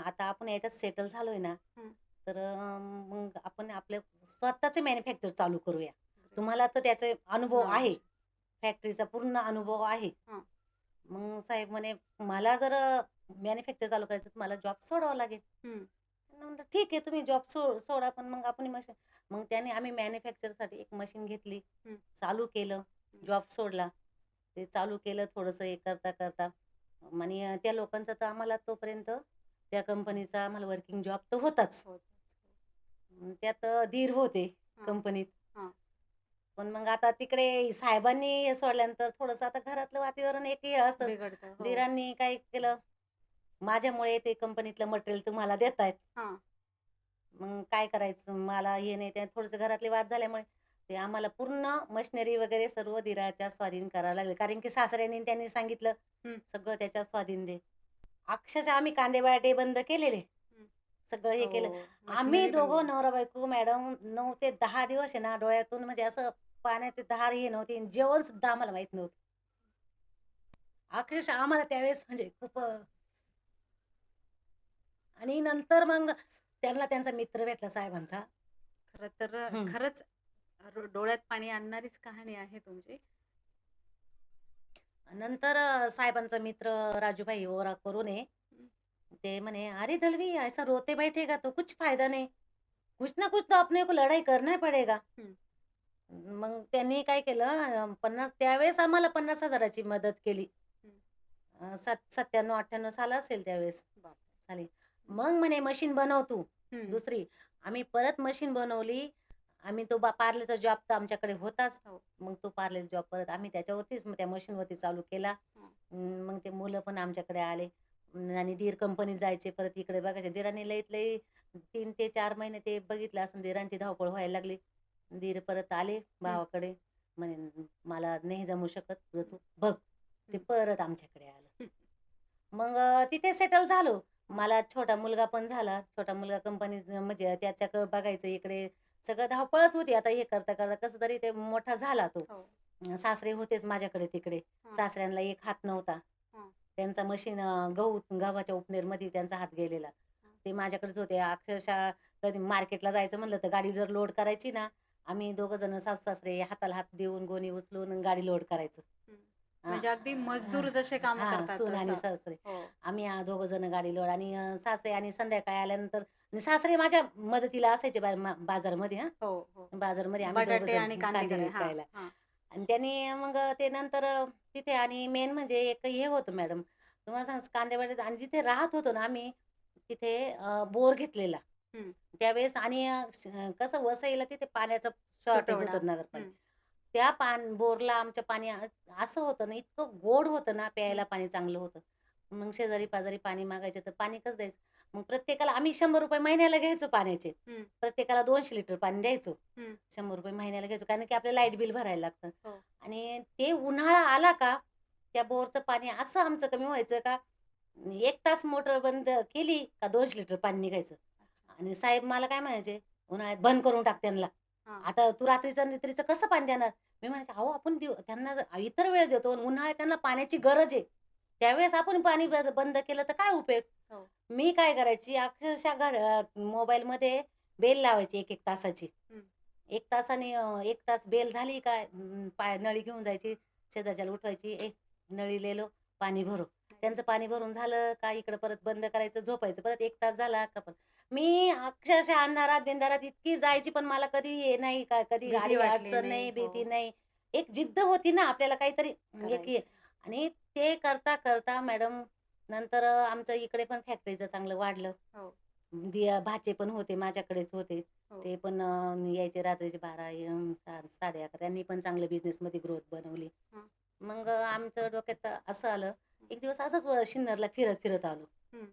आता आपण याच्यात सेटल झालोय ना, हं. तर मग आपण आपलं स्वतःचे मॅन्युफॅक्चर चालू करूया. ग्रेट. तुम्हाला तर त्याचे अनुभव आहे, नॉलेज. फॅक्टरीचा पूर्ण अनुभव आहे." हां. मग साहेब म्हणे, "मला जर मॅन्युफॅक्चर चालू करायचं तर मला जॉब सोडावा लागेल." हं. म्हटलं, "ठीक आहे, तुम्ही जॉब सोडा, पण मग आपण मशीन." मग त्याने आम्ही मॅन्युफॅक्चरसाठी एक मशीन घेतली, हं. चालू केलं, हं. जॉब सोडला. ते चालू केलं थोडंसं हे करता आणि त्या लोकांचा तर आम्हाला तोपर्यंत त्या कंपनीचा आम्हाला वर्किंग जॉब तर होताच. होतच. त्यात दीर होते हां, कंपनीत. हां. पण मग आता तिकडे साहेबांनी हे सोडल्यानंतर थोडंसं आता घरातलं वातावरण एक हे असतं. बिघडतं. हो. दीरांनी काय केलं, माझ्यामुळे ते कंपनीतलं मटेरियल तुम्हाला देतायत. हां. मग काय करायचं? मला हे नाही ते थोडेसे घरातले वाद झाल्यामुळे ते आम्हाला पूर्ण मशिनरी वगैरे सर्व दीराच्या स्वाधीन करावं लागले. कारण की सासऱ्यांनी आणि त्यांनी सांगितलं, हं. "सगळं त्याच्या स्वाधीन दे." अक्षरशः आम्ही कांदे बटाटे बंद केलेले. हं. सगळं हे केलं. हो. आम्ही मशिनरी बंद दोघं केली. नवरा-बायको मॅडम 9 ते 10 दिवस आहे ना डोळ्यातून म्हणजे असं पाण्याची धार हे नव्हती आणि जेवण सुद्धा आम्हाला माहीत नव्हतं. अक्षरशः आम्हाला त्यावेळेस म्हणजे खूप आणि नंतर मग त्यांना त्यांचा मित्र भेटला साहेबांचा. खरं तर हं. खरंच डोळ्यात पाणी आणणारीच कहाणी आहे तुमची. नंतर साहेबांचा मित्र राजूभाई ओरा करून आहे. हं. ते म्हणे, "अरे दलवी ऐसा रोते बैठेगा तो कुछ फायदा नहीं. कुछ ना कुछ तो अपने को लड़ाई करना ही पड़ेगा." हं. मग त्यांनी काय केलं 50 त्यावेळेस आम्हाला 50,000 ची मदत केली. हं. 97-98 साल असेल त्यावेळेस बापरे! साली. हं. मग म्हणे मशीन बनव तू हं. दुसरी. आम्ही परत मशीन बनवली. आम्ही तो पार्लरचा जॉब तर आमच्याकडे होताच. हो. मग तो पार्लरचा जॉब परत आम्ही त्याच्यावरतीच मग त्या मशीनवरती चालू केला. हां. मग ते मुलं पण आमच्याकडे आले. आणि दीर कंपनीत जायचे परत इकडे बघायचे. दीरांनी लईत लई 3 ते 4 महिने ते बघितलं असेल. दीरांची धावपळ व्हायला लागली. दीर परत आले हं. भावाकडे. म्हणे, "मला नाही जमू शकत. तुझं हं. तू बघ." ते हं. परत आमच्याकडे आलं. हं. मग तिथे सेटल झालो. हां. मला छोटा मुलगा पण झाला. छोटा मुलगा कंपनीत म्हणजे त्याच्याकडे बघायचं इकडे सगळं धावपळच होती. आता हे करता कसं तरी ते मोठा झाला तो. हो. सासरे होतेच माझ्याकडे तिकडे. हां. सासऱ्यांना एक हात नव्हता. हां. त्यांचा मशीन गव्हाच्या उपनेरमध्ये त्यांचा हात गेलेला. हां. ते माझ्याकडेच होते. अक्षरशः कधी मार्केटला जायचं म्हणलं तर गाडी जर लोड करायची ना, आम्ही दोघं जण सासू-सासरे हाताला हात देऊन गोणी उचलून गाडी लोड करायचो. हं. हां, म्हणजे अगदी मजदूर जसे कामं करतात सून आणि तसं. सासरे. हो. आम्ही दोघं जण गाडी लोड आणि सासरे आणि संध्याकाळी आल्यानंतर आणि सासरे माझ्या मदतीला असायचे बाजारमध्ये हां. हो, हो. बाजारमध्ये आम्ही दोघं बटाटे आणि जण कांदे कांदे कराय. हां, विकायला. हां. आणि त्यांनी मग ते नंतर तिथे आणि मेन म्हणजे एक हे होतं मॅडम, तुम्हाला सांगते कांदे बटाटे आणि जिथे राहत होतो ना आम्ही, तिथे बोर घेतलेला. हं. त्यावेळेस आणि कसं वसईला तिथे पाण्याचं शॉर्टेज तुटवडा. होतं हं. नगरपालिका. त्या बोरला आमचं पाणी असं होतं ना, इतकं गोड होतं ना, हं. प्यायला पाणी चांगलं होतं. मग शेजारी-पाजारी पाणी मागायचे, तर पाणी कसं द्यायचं? मग प्रत्येकाला आम्ही ₹100 महिन्याला घ्यायचो पाण्याचे. हं. प्रत्येकाला 200 लिटर पाणी द्यायचो. हं. ₹100 महिन्याला घ्यायचो, कारण की आपल्याला लाईट बिल भरायला लागतं. हो. आणि ते उन्हाळा आला का, त्या बोरचं पाणी असं आमचं कमी व्हायचं का, 1 तास मोटर बंद केली का 200 लिटर पाणी निघायचं. अच्छा. आणि साहेब मला काय म्हणायचे, "उन्हाळ्यात बंद करून टाक त्यांना. हां. आता तू रात्रीचं कसं पाणी देणार?" मी म्हणायचे, "अहो आपण देऊ त्यांना इतर वेळेस देतो. उन्हाळ्यात त्यांना पाण्याची गरज आहे." त्यावेळेस आपण पाणी बंद केलं तर काय उपयोग? हो. मी काय करायची अक्षरशः मोबाईलमध्ये बेल लावायची 1-1 तासाची. हं. 1 तासाने 1 तास बेल झाली का नळी घेऊन जायची, शेजारच्याला उठवायची, "ए नळी ले लो, पाणी भरो." त्यांचं पाणी भरून झालं का इकडं परत बंद करायचं, झोपायचं. परत 1 तास झाला का मी अक्षरशः अंधारात-बिंधारात इतकी जायची, पण मला कधी हे नाही का कधी भीती गाडी वाटली अडचण नाही. नाही, हो. भीती नाही. एक जिद्द होती ना आपल्याला काहीतरी एक हे करायचं. आणि ते करता मॅडम नंतर आमचं इकडे पण फॅक्टरीचं चांगलं वाढलं. हो, भाचे पण होते माझ्याकडेच होते. हो. ते पण यायचे रात्रीचे 12 11:30 त्यांनी पण चांगलं बिझनेसमध्ये ग्रोथ बनवली. हां. मग आमचं डोक्यात असं आलं, एक दिवस असंच सिन्नरला फिरत आलो. हं.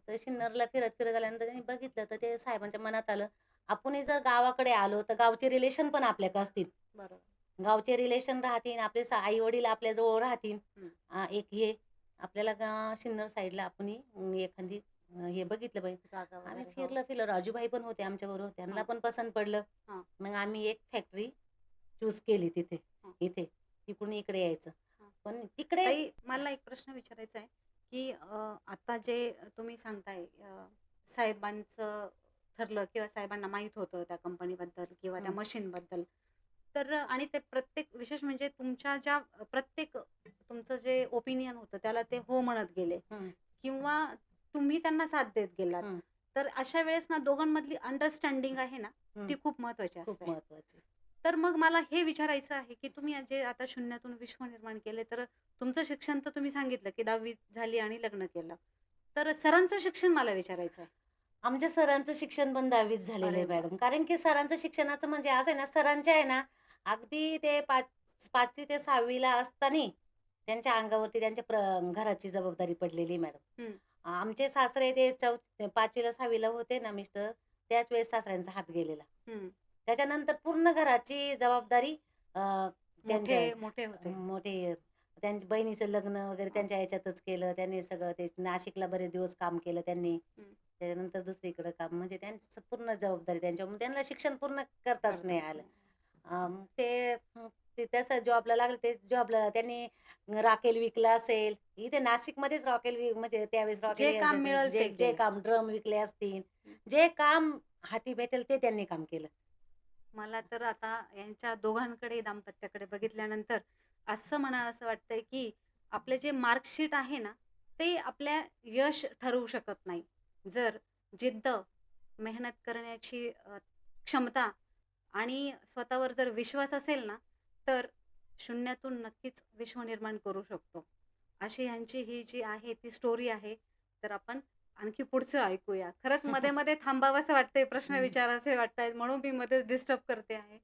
तर सिन्नरला फिरत आल्यानंतर त्यांनी बघितलं तर ते साहेबांच्या मनात आलं, आपणही जर गावाकडे आलो तर गावचे रिलेशन पण आपल्याकडे असतील. बरोबर. गावचे रिलेशन राहतील, आपले आई-वडील आपल्याजवळ राहतील. हं. एक हे आपल्याला सिन्नर साईडला आपणही एखादी हे बघितलं पाहिजे. जागा आम्ही वगैरे. हो. फिरलं. राजूभाई पण होते आमच्याबरोबर. त्यांना हां, पण पसंत पडलं. हां, मग आम्ही एक फॅक्टरी चूज केली तिथे, हां, इथे. तिकडून इकडे यायचं. हां. पण तिकडे ताई, मला एक प्रश्न विचारायचा आहे, की आता जे तुम्ही सांगताय, साहेबांचं ठरलं किंवा साहेबांना माहीत होतं त्या कंपनीबद्दल किंवा त्या हं, मशीनबद्दल. तर आणि ते प्रत्येक विशेष म्हणजे तुमच्या ज्या प्रत्येक तुमचं जे ओपिनियन होतं त्याला ते हो म्हणत गेले हं, किंवा तुम्ही त्यांना साथ देत गेलात. हं, तर अशा वेळेस ना दोघांमधली अंडरस्टँडिंग आहे ना, हं. ती खूप महत्त्वाची खूप असते. महत्वाची. तर मग मला हे विचारायचं आहे, की तुम्ही जे आता शून्यातून विश्व निर्माण केले, तर तुमचं शिक्षण तर तुम्ही सांगितलं, की 10वी झाली आणि लग्न केलं. तर सरांचं शिक्षण मला विचारायचं आहे. आमच्या सरांचं शिक्षण पण 10वीच झालेलं अरे आहे वाह! मॅडम. कारण की सरांचं शिक्षणाचं म्हणजे असं आहे ना, सरांच्या आहे ना, अगदी ते 5वी ते 6वी ला असताना त्यांच्या अंगावरती त्यांच्या घराची जबाबदारी पडलेली मॅडम. हं, आमचे सासरे ते 5वी ला 6वी ला होते ना मिस्टर, त्याच वेळेस सासऱ्यांचा हात गेलेला. हं. त्याच्यानंतर पूर्ण घराची जबाबदारी अ, मोठे त्यांच्या मोठे होते. मोठे त्यांच्या बहिणीचं लग्न वगैरे हां. त्यांच्या ह्याच्यातच केलं. त्यांनी सगळं ते नाशिकला बरेच दिवस काम केलं त्यांनी. हं. त्याच्यानंतर दुसरीकडे काम म्हणजे त्यांचं पूर्ण जबाबदारी त्यांच्यावर. त्यांना शिक्षण पूर्ण करताच नाही करताच आलं. नाही. ते तसं जॉबला लागले ते जॉबला त्यांनी रॉकेल विकला असेल. इथे नाशिकमध्येच रॉकेल म्हणजे त्यावेळेस रॉकेल जे हे काम असायचे. मिळेल जे ते जे केलं. काम ड्रम विकले असतील, हं. जे काम हाती भेटेल ते त्यांनी काम केलं. मला तर आता यांच्या दोघांकडे दाम्पत्याकडे बघितल्यानंतर असं म्हणावसं वाटतंय, की आपले जे मार्कशीट आहे ना, ते आपल्या यश ठरवू शकत नाही. जर जिद्द, मेहनत करण्याची क्षमता आणि स्वतःवर जर विश्वास असेल ना, तर शून्यातून नक्कीच विश्व निर्माण करू शकतो. अशी ह्यांची ही जी आहे ती स्टोरी आहे. तर आपण आणखी पुढचं ऐकूया. खरंच मध्ये-मध्ये थांबावसं वाटतंय, प्रश्न हं. विचारावेसे वाटतायत म्हणून मी मध्येच डिस्टर्ब करते आहे.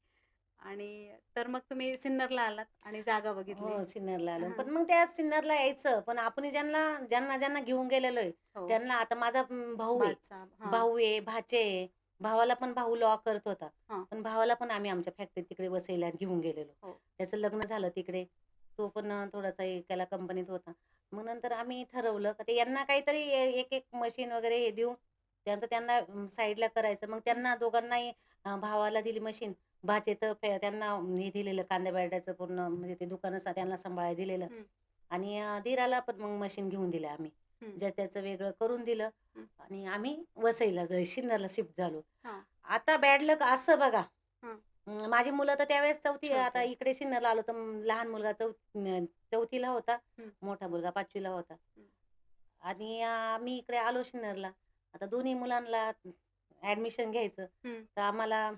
आणि तर मग तुम्ही सिन्नरला आलात आणि जागा बघितली. हो, सिन्नरला आलो. हां. पण मग त्या सिन्नरला यायचं. पण आपण ज्यांना घेऊन गेलेलो आहे, हो. त्यांना आता माझा भाऊ आहे. भातचा. हां, भाऊ आहे, भाचे आहे. भावाला पण भाऊ लॉ करत होता. हां. पण भावाला पण आम्ही आमच्या फॅक्टरीत तिकडे वसईला घेऊन गेलेलो. हो. त्याचं लग्न झालं तिकडे. तो पण थोडासा एकाला कंपनीत होता. मग नंतर आम्ही ठरवलं का ते यांना काहीतरी एक-एक मशीन वगैरे हे देऊन त्यांचं त्यांना साईडला करायचं. मग हं, त्यांना दोघांनाही भावाला दिली मशीन. भाचे तर त्यांना हे दिलेलं कांद्या बटाट्याचं पूर्ण म्हणजे ते दुकान असतं त्यांना सांभाळायला दिलेलं हं, आणि दीराला पण मग मशीन घेऊन दिलं आम्ही. हं, त्याचं वेगळं करून दिलं हं. आणि आम्ही वसईला सिन्नरला शिफ्ट झालो. हां, आता बॅड लक असं बघा, हां. माझी मुलं तर त्यावेळेस आता छोटे. इकडे सिन्नरला आलो तर लहान मुलगा 4थीला होता, हं, मोठा मुलगा 5वीला होता. हं, आणि आम्ही इकडे आलो सिन्नरला. आता दोन्ही मुलांना ॲडमिशन घ्यायचं. हं, तर आम्हाला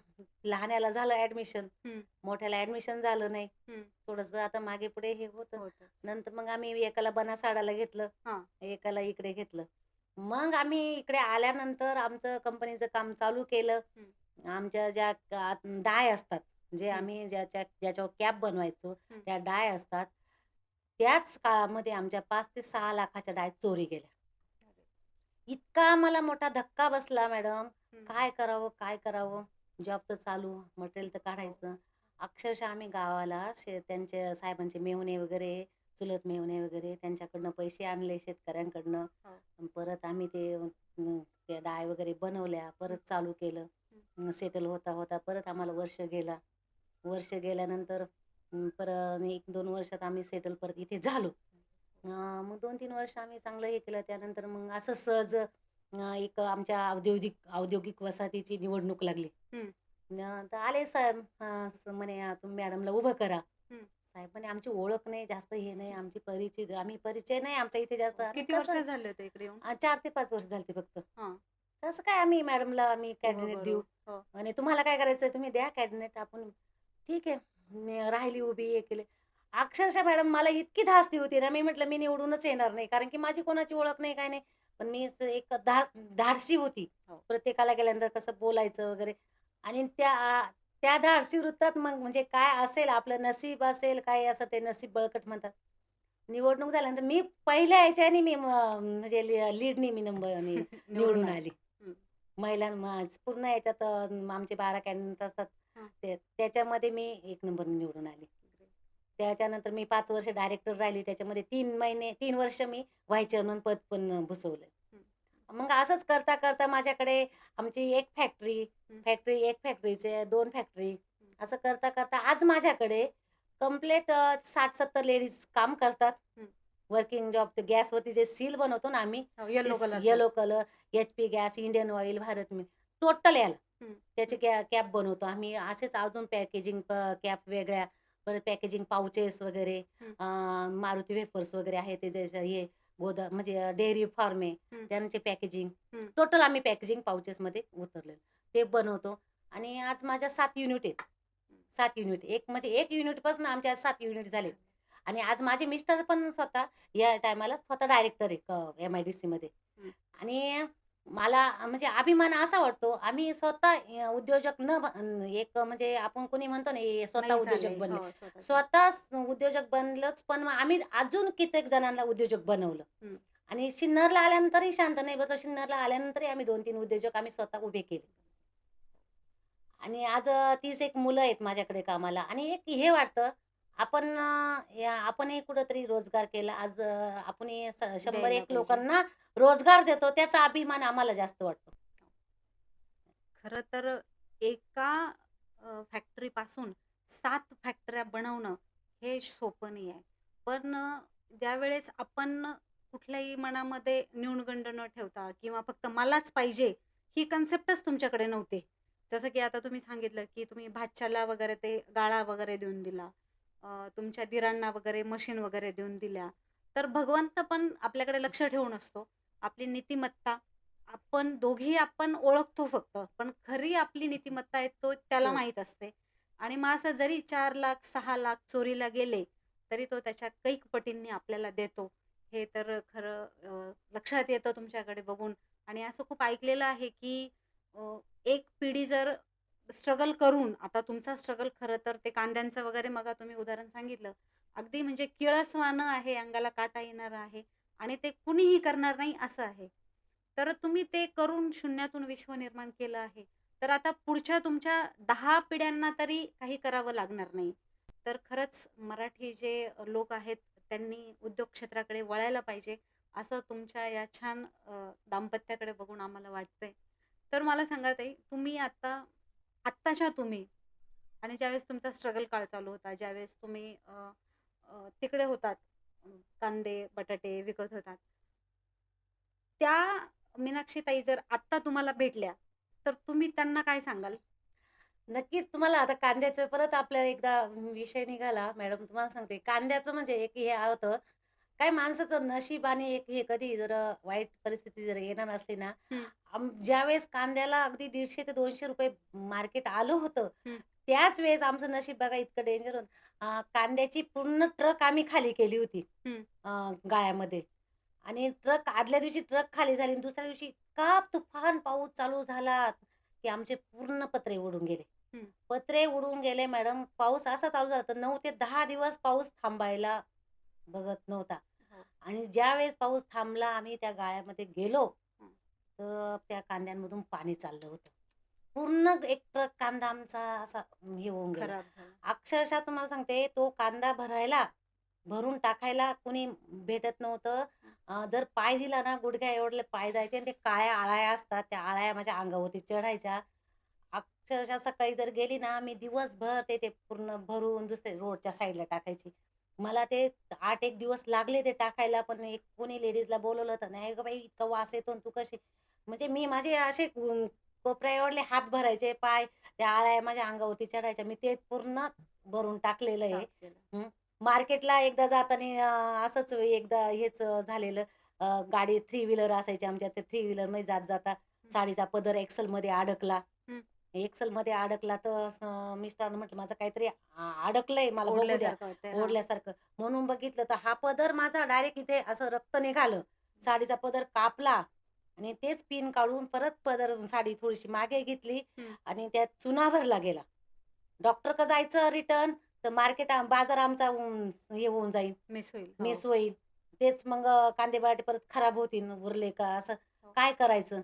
लहान्याला झालं ॲडमिशन, हं, मोठ्याला ॲडमिशन झालं नाही. हं. थोडंसं आता मागे-पुढे हे होतं. होतंच. नंतर मग आम्ही एकाला बनासाडाला घेतलं, हां. एकाला इकडे घेतलं. मग आम्ही इकडे आल्यानंतर आमचं कंपनीचं काम चालू केलं. हं, आमच्या ज्या डाय असतात, जे हं, आम्ही ज्याच्यावर कॅप बनवायचो, हं. त्या डाय असतात. त्याच काळामध्ये आमच्या 5 ते 6 लाखाच्या डाय चोरी गेल्या. अरे! इतका आम्हाला मोठा धक्का बसला मॅडम. हं. काय करावं, काय करावं? जॉब तर चालू, मटेरियल तर हो. काढायचं. अक्षरशः आम्ही गावाला त्यांचे साहेबांचे मेहुणे वगैरे, चुलत मेहुणे वगैरे त्यांच्याकडनं पैसे आणले शेतकऱ्यांकडनं. हो. परत आम्ही त्या डाळ वगैरे बनवल्या, हं, परत चालू केलं. हं. सेटल होता परत आम्हाला वर्ष गेला. वर्ष गेल्यानंतर परत 1-2 वर्षात आम्ही सेटल परत इथे झालो. मग 2-3 वर्ष आम्ही चांगलं हे केलं. त्यानंतर मग असं सहज एक आमच्या औद्योगिक वसाहतीची निवडणूक लागली. हं, तर आले साहेब म्हणे तुम्ही मॅडमला उभं करा. हं. साहेब म्हणे आमची ओळख नाही, जास्त हे नाही, आमची आम्ही परिचय नाही आमच्या इथे जास्त आणि किती वर्ष कसं झाले होते इकडे येऊन? 4 ते 5 वर्ष झाली फक्त. हां, कसं काय आम्ही मॅडमला उभं कॅबिनेट करू. देऊ हो. आणि तुम्हाला काय करायचंय तुम्ही द्या कॅबिनेट आपण ठीक आहे. मी राहिली उभी हे केले. अक्षरशः मॅडम मला इतकी धास्ती होती ना, मी म्हटलं मी निवडूनच येणार नाही. कारण की माझी कोणाची ओळख नाही, काही नाही. पण मी असं एक धाडसी होती. हो. प्रत्येकाला गेल्यानंतर कसं बोलायचं वगैरे आणि त्या धाडसी वृत्तात मग म्हणजे काय असेल आपलं नशीब असेल, काय असं ते नशीब बळकट म्हणतात. निवडणूक झाल्यानंतर मी पहिल्या ह्याच्याने म्हणजे लीडनी मी नंबरनी निवडून निवडून आले. आली. हं, पूर्ण याच्यात आमचे 12 कॅन्डिडेट असतात. हां. त्याच्यामध्ये मी 1 नंबरने निवडून आले. त्याच्यानंतर मी 5 वर्ष डायरेक्टर राहिली. त्याच्यामध्ये 3 वर्ष मी व्हाईस चेअरमन पद पण भूषवलं. हं, मग असंच करता आमची एक फॅक्टरी, हं, एक फॅक्टरीचे 2 फॅक्टरी हं, असं करता आज माझ्याकडे कंप्लीट 60-70 लेडीज काम करतात. हं. वर्किंग जॉब ते गॅसवरती जे सील बनवतो ना आम्ही, हो, ते येलो कलरचं. Yellow colour, H-P gas, Indian oil, Bharat total याला. हं, त्याचे हं, कॅप बनवतो आम्ही. असेच अजून पॅकेजिंग कॅप वेगळ्या, परत पॅकेजिंग पाउचेस वगैरे, हं, मारुती वेफर्स वगैरे आहे ते जे हे म्हणजे डेअरी फार्म आहे, हं, त्यांचे पॅकेजिंग. हं. टोटल आम्ही पॅकेजिंग पाउचेसमध्ये उतरलेलो. ते बनवतो आणि आज माझ्या 7 युनिट आहेत. 7 युनिट. एक म्हणजे 1 युनिटपासून आमचे आज 7 युनिट झालेत. झालं. आणि आज माझे मिस्टर पण स्वतः या टायमाला स्वतः डायरेक्टर आहे एम-आय-डी-सीमध्ये. हं. आणि मला म्हणजे अभिमान असा वाटतो, आम्ही स्वतः उद्योजक न एक म्हणजे आपण कोणी म्हणतो ना, हे स्वतः नाही उद्योजक झाले. बनले. हो, स्वतःचे. स्वतः उद्योजक बनलंच, पण मग आम्ही अजून कित्येक जणांना उद्योजक बनवलं. हं. आणि सिन्नरला आल्यानंतरही शांत नाही बसलो. सिन्नरला आल्यानंतरही आम्ही 2-3 उद्योजक आम्ही स्वतः उभे केले. आणि आज 30 एक मुलं आहेत माझ्याकडे कामाला आणि एक हे वाटतं, आपणही कुठेतरी रोजगार केला. आज आपणही 100 द्यायला एक पाहिजे. लोकांना रोजगार देतो, त्याचा अभिमान आम्हाला जास्त वाटतो. खरं तर एका फॅक्टरीपासून 7 फॅक्टऱ्या बनवणं हे सोपं नाही आहे. पण ज्यावेळेस आपण कुठल्याही मनामध्ये न्यूनगंड न ठेवता किंवा फक्त मलाच पाहिजे ही कन्सेप्टच तुमच्याकडे नव्हती. जसं की आता तुम्ही सांगितलं, की तुम्ही भाच्याला वगैरे ते गाळा वगैरे देऊन दिला. तुमच्या दिरांना वगैरे मशीन वगैरे देऊन दिल्या. तर भगवंत पण आपल्याकडे लक्ष ठेवून असतो. आपली नीतिमत्ता आपण ओळखतो फक्त, पण खरी आपली नीतिमत्ता आहे तो त्याला तो माहीत असते. आणि मग असं जरी 4,00,000 6,00,000 चोरीला गेले, तरी तो त्याच्या कैक पटींनी आपल्याला देतो. हे तर खरं लक्षात येतं तुमच्याकडे बघून. आणि असं खूप ऐकलेलं आहे, की एक पिढी जर स्ट्रगल करून आता तुमचा स्ट्रगल खरं तर ते कांद्यांचं वगैरे मगा तुम्ही उदाहरण सांगितलं. अगदी म्हणजे किळसवाणं आहे, अंगाला काटा येणारं आहे आणि ते कुणीही करणार नाही असं आहे. तर तुम्ही ते करून शून्यातून विश्व निर्माण केलं आहे. तर आता पुढच्या तुमच्या 10 पिढ्यांना तरी काही करावं लागणार नाही. तर खरंच मराठी जे लोक आहेत त्यांनी उद्योग क्षेत्राकडे वळायला पाहिजे, असं तुमच्या या छान दाम्पत्याकडे बघून आम्हाला वाटतंय. तर मला सांगा ताई, तुम्ही आत्ताच्या तुम्ही आणि ज्यावेळेस तुमचा स्ट्रगल काळ चालू होता, ज्यावेळेस तुम्ही अ, अ, तिकडे होतात, कांदे, बटाटे विकत होतात. त्या मीनाक्षीताई जर आत्ता तुम्हाला भेटल्या, तर तुम्ही त्यांना काय सांगाल? नक्कीच तुम्हाला आता कांद्याचं परत आपल्याला एकदा विषय निघाला मॅडम तुम्हाला सांगते. कांद्याचं म्हणजे एक हे होतं, काय माणसाचं नशीब आणि एक हे कधी जर वाईट परिस्थिती जर येणार असली ना, हं, ज्यावेळेस कांद्याला अगदी ₹150 ते ₹200 मार्केट आलं होतं, हं, त्याच वेळेस आमचं नशीब बघा इतकं डेंजर होतं. कांद्याची पूर्ण ट्रक आम्ही खाली केली होती हं, अ, गाळ्यामध्ये आणि आदल्या दिवशी ट्रक खाली झाली आणि दुसऱ्या दिवशी इतका तुफान पाऊस चालू झाला, की आमचे पूर्ण पत्रे उडून गेले. हं. पत्रे उडून गेले मॅडम. पाऊस असा चालू झाला होता 9 ते 10 दिवस पाऊस थांबायला बघत नव्हता. हो. आणि ज्यावेळेस पाऊस थांबला, आम्ही त्या गाळ्यामध्ये गेलो, हं. तर त्या कांद्यांमधून पाणी चाललं होतं. पूर्ण एक ट्रक कांदा आमचा असा हे होऊन गेला. खराब झालं. अक्षरशः तुम्हाला सांगते, तो कांदा भरून टाकायला कोणी भेटत नव्हतं. हं. जर पाय दिला ना, गुडघ्या एवढे पाय जायचे आणि ते काळ्या अळ्या असतात, त्या अळ्या माझ्या अंगावरती चढायच्या. अक्षरशः सकाळी जर गेली ना, मी दिवसभर ते ते पूर्ण भरून दुसऱ्या रोडच्या साईडला टाकायची. मला ते 8 एक दिवस लागले ते टाकायला, पण एक कोणी लेडीजला बोलवलं तर, "नाही गं बाई, इतका वास येतो आणि तू कशी?" म्हणजे मी माझे असे कोपऱ्यावरले हात भरायचे, पाय त्या आळ्या माझ्या अंगावरती चढायच्या. मी ते पूर्ण भरून टाकलेलं आहे. साफ केलं. हं. मार्केटला एकदा जाताना असंच एकदा हेच झालेलं. गाडी थ्री व्हीलर असायची आमच्या. त्या थ्री व्हीलरमध्ये जाता हं, साडीचा पदर एक्सेलमध्ये अडकला. हं. एक्सेलमध्ये अडकला तर असं मिस्टरांना म्हटलं, "माझं काहीतरी अडकलंय, मला बघू द्या." ओढल्यासारखं वाटतंय. हां. ओढल्यासारखं. म्हणून बघितलं तर हा पदर माझा डायरेक्ट इथे असं रक्त निघालं. साडीचा पदर कापला आणि तेच पिन काढून परत पदर साडी थोडीशी मागे घेतली हं. आणि त्यात चुना भरला गेला. डॉक्टरकडे जायचं रिटर्न तर बाजार आमचा हे होऊन जाईल, मिस होईल. हो. मिस होईल. तेच मग कांदे बटाटे परत खराब होतील उरले का असं हो. काय करायचं?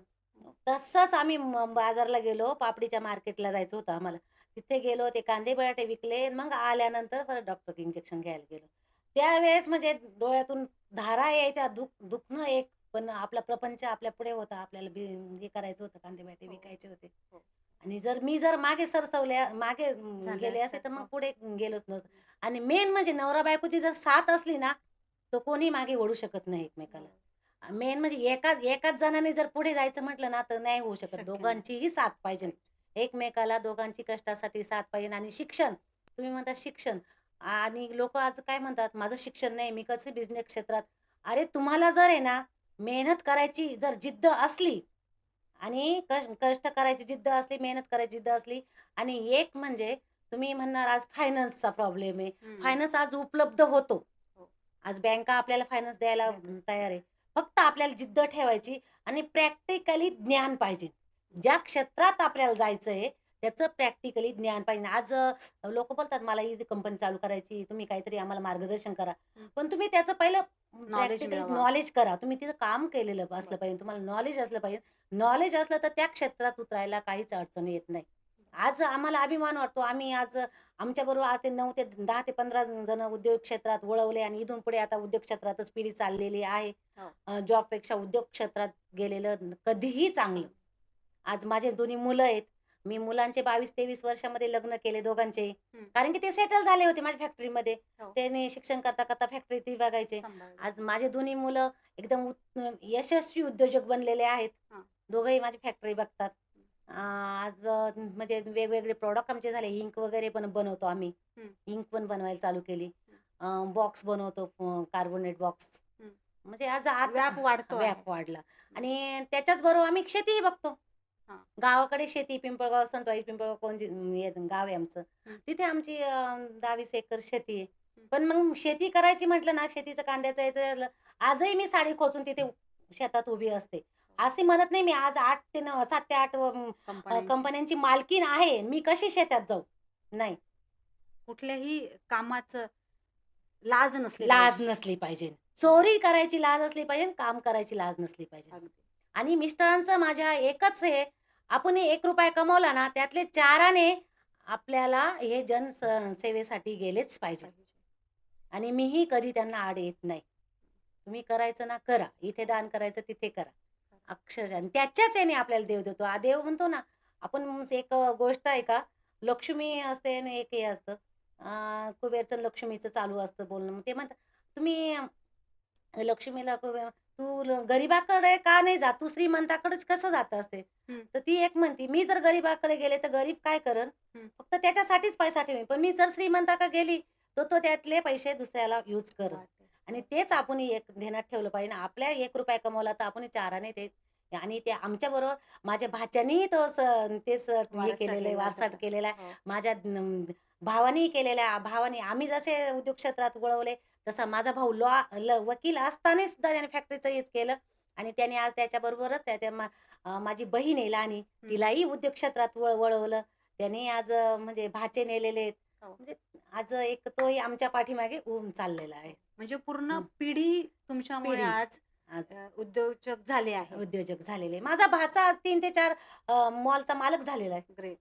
तसंच आम्ही बाजारला गेलो. पापडीच्या मार्केटला जायचं होतं आम्हाला. तिथे गेलो, ते कांदे बटाटे विकले. मग आल्यानंतर परत डॉक्टरकडे इंजेक्शन घ्यायला गेलो. त्यावेळेस म्हणजे डोळ्यातून धारा यायच्या, दुखणं एक, पण आपला प्रपंच आपल्या पुढे होता. आपल्याला हे करायचं होतं, कांदे बटाटे हो. विकायचे होते. हो. आणि मी जर मागे झालं गेले असते, असतं. तर मग हो. पुढे गेलोच नसतो. आणि मेन म्हणजे नवरा बायकोची जर साथ असली ना, तर कोणी मागे ओढू शकत नाही हो. एकमेकाला. मेन म्हणजे एकाच एकाच जणाने जर पुढे जायचं म्हटलं ना, तर नाही होऊ शकत. शक्य नाही. दोघांचीही साथ पाहिजे. राईट. एकमेकाला दोघांची कष्टासाठी साथ पाहिजे. आणि शिक्षण, तुम्ही म्हणता शिक्षण, आणि लोकं आज काय म्हणतात, "माझं शिक्षण नाही, मी कसे बिझनेस क्षेत्रात." अरे तुम्हाला जर आहे ना, मेहनत करायची जर जिद्द असली आणि कष्ट करायची जिद्द असली, मेहनत करायची जिद्द असली, आणि एक म्हणजे तुम्ही म्हणणार आज फायनान्सचा प्रॉब्लेम आहे. हं. फायनान्स आज उपलब्ध होतो. हो. आज बँका आपल्याला फायनान्स द्यायला देतात. तयार आहे. फक्त आपल्याला जिद्द ठेवायची आणि प्रॅक्टिकली ज्ञान पाहिजे. ज्या क्षेत्रात आपल्याला जायचंय त्याचं प्रॅक्टिकली ज्ञान पाहिजे. आज बोलतात, "मला ही कंपनी चालू करायची, तुम्ही काहीतरी आम्हाला मार्गदर्शन करा." हं. पण तुम्ही त्याचं पहिलं नॉलेज प्रॅक्टिकली मिळवा. नॉलेज करा. तुम्ही तिथं काम केलेलं असलं बरं. पाहिजे. तुम्हाला नॉलेज असलं पाहिजे. नॉलेज असलं तर त्या क्षेत्रात उतरायला काहीच अडचण येत नाही. आज आम्हाला अभिमान वाटतो. आम्ही आज आमच्याबरोबर आज ते 9 ते 10 ते 15 जण उद्योग क्षेत्रात वळवले आणि इथून पुढे आता उद्योग क्षेत्रातच पिढी चाललेली आहे. हो. जॉबपेक्षा उद्योग क्षेत्रात गेलेलं कधीही चांगलं. चांगलं. आज माझे दोन्ही मुलं आहेत. मी मुलांचे 22-23 वर्षामध्ये लग्न केले दोघांचे. हं. कारण की ते सेटल झाले होते माझ्या फॅक्टरीमध्ये. हो. त्याने शिक्षण करता फॅक्टरीतही बघायचे. सांभाळलं. आज माझे दोन्ही मुलं एकदम यशस्वी उद्योजक बनलेले आहेत. हां. दोघंही माझी फॅक्टरी बघतात. आज म्हणजे वेगवेगळे प्रॉडक्ट आमचे झाले. इंक वगैरे पण बनवतो आम्ही. हं. इंक पण बनवायला चालू केली. हं. बॉक्स बनवतो, कार्बोनेट बॉक्स. हं. म्हणजे आज आत व्याप वाढतो आहे. व्याप वाढला. आणि त्याच्याच बरोबर आम्ही शेतीही बघतो. हां. गावाकडे शेती, पिंपळगाव, संतवाई पिंपळगाव कोण हे गाव आहे आमचं. हं. तिथे आमची 10-20 एकर शेती आहे. हं. पण मग शेती करायची म्हटलं ना, शेतीचं कांद्याचं याचं झालं, आजही मी साडी खोचून तिथे शेतात उभी असते. अशी म्हणत नाही मी आज 7 ते 8 कंपन्यांची कंपन्यांची मालकीण आहे. मी कशी शेतात जाऊ? नाही. कुठल्याही कामाचं लाज नसली लाज पाहिजे. नसली पाहिजे. चोरी करायची लाज असली पाहिजे, काम करायची लाज नसली पाहिजे. अगदी. आणि मिस्टरांचं माझ्या एकच आहे, आपण ₹1 कमवला ना, त्यातले 4 आणे आपल्याला हे सेवेसाठी गेलेच पाहिजे. पाहिजे. आणि मीही कधी त्यांना आड येत नाही. तुम्ही करायचं ना करा. इथे दान करायचं तिथे करा. अक्षरशः आणि त्याच्याच याने आपल्याला देव देतो. देव म्हणतो ना, आपण एक गोष्ट आहे का, लक्ष्मी असते आणि एक हे असतं. कुबेरचं लक्ष्मीचं चालू असतं बोलणं. मग ते म्हणतात, "तुम्ही लक्ष्मीला तू गरीबाकडे का नाही जात? तू श्रीमंताकडेच कसं जात असते?" हं. तर ती एक म्हणते, "मी जर गरीबाकडे गेले तर गरीब काय करेल? हं. फक्त त्याच्यासाठीच पैसा ठेवेल. पण मी जर श्रीमंताकडे गेली, तर तो त्यातले पैसे दुसऱ्याला यूज करेल." वाह! आणि तेच आपण एक ध्यानात ठेवलं पाहिजे ना. आपल्या ₹1 कमवला तर आपण 4 आणे ते, आणि ते आमच्याबरोबर माझ्या भाच्यानीही तेच हे वारसा केलेलं आहे, केला वारसाट होता. केलेला आहे. हो. माझ्या भावानीही केलेला आहे. आम्ही जसे उद्योग क्षेत्रात वळवले, तसा माझा भाऊ वकील असताना सुद्धा त्याने फॅक्टरीचं हेच केलं. आणि त्याने आज त्याच्याबरोबरच माझी बहीण आहे लहानी, हं. तिलाही उद्योग क्षेत्रात वळवलं. त्याने आज म्हणजे भाचे नेलेले आहेत. हो. म्हणजे आज एक तोही आमच्या पाठीमागे उभं चाललेला आहे. म्हणजे पूर्ण हं. पिढी तुमच्यामुळे पिढी आज आज उद्योजक झाले आहे. उद्योजक झालेले. माझा भाचा आज 3 ते 4 मॉलचा मालक झालेला आहे. ग्रेट.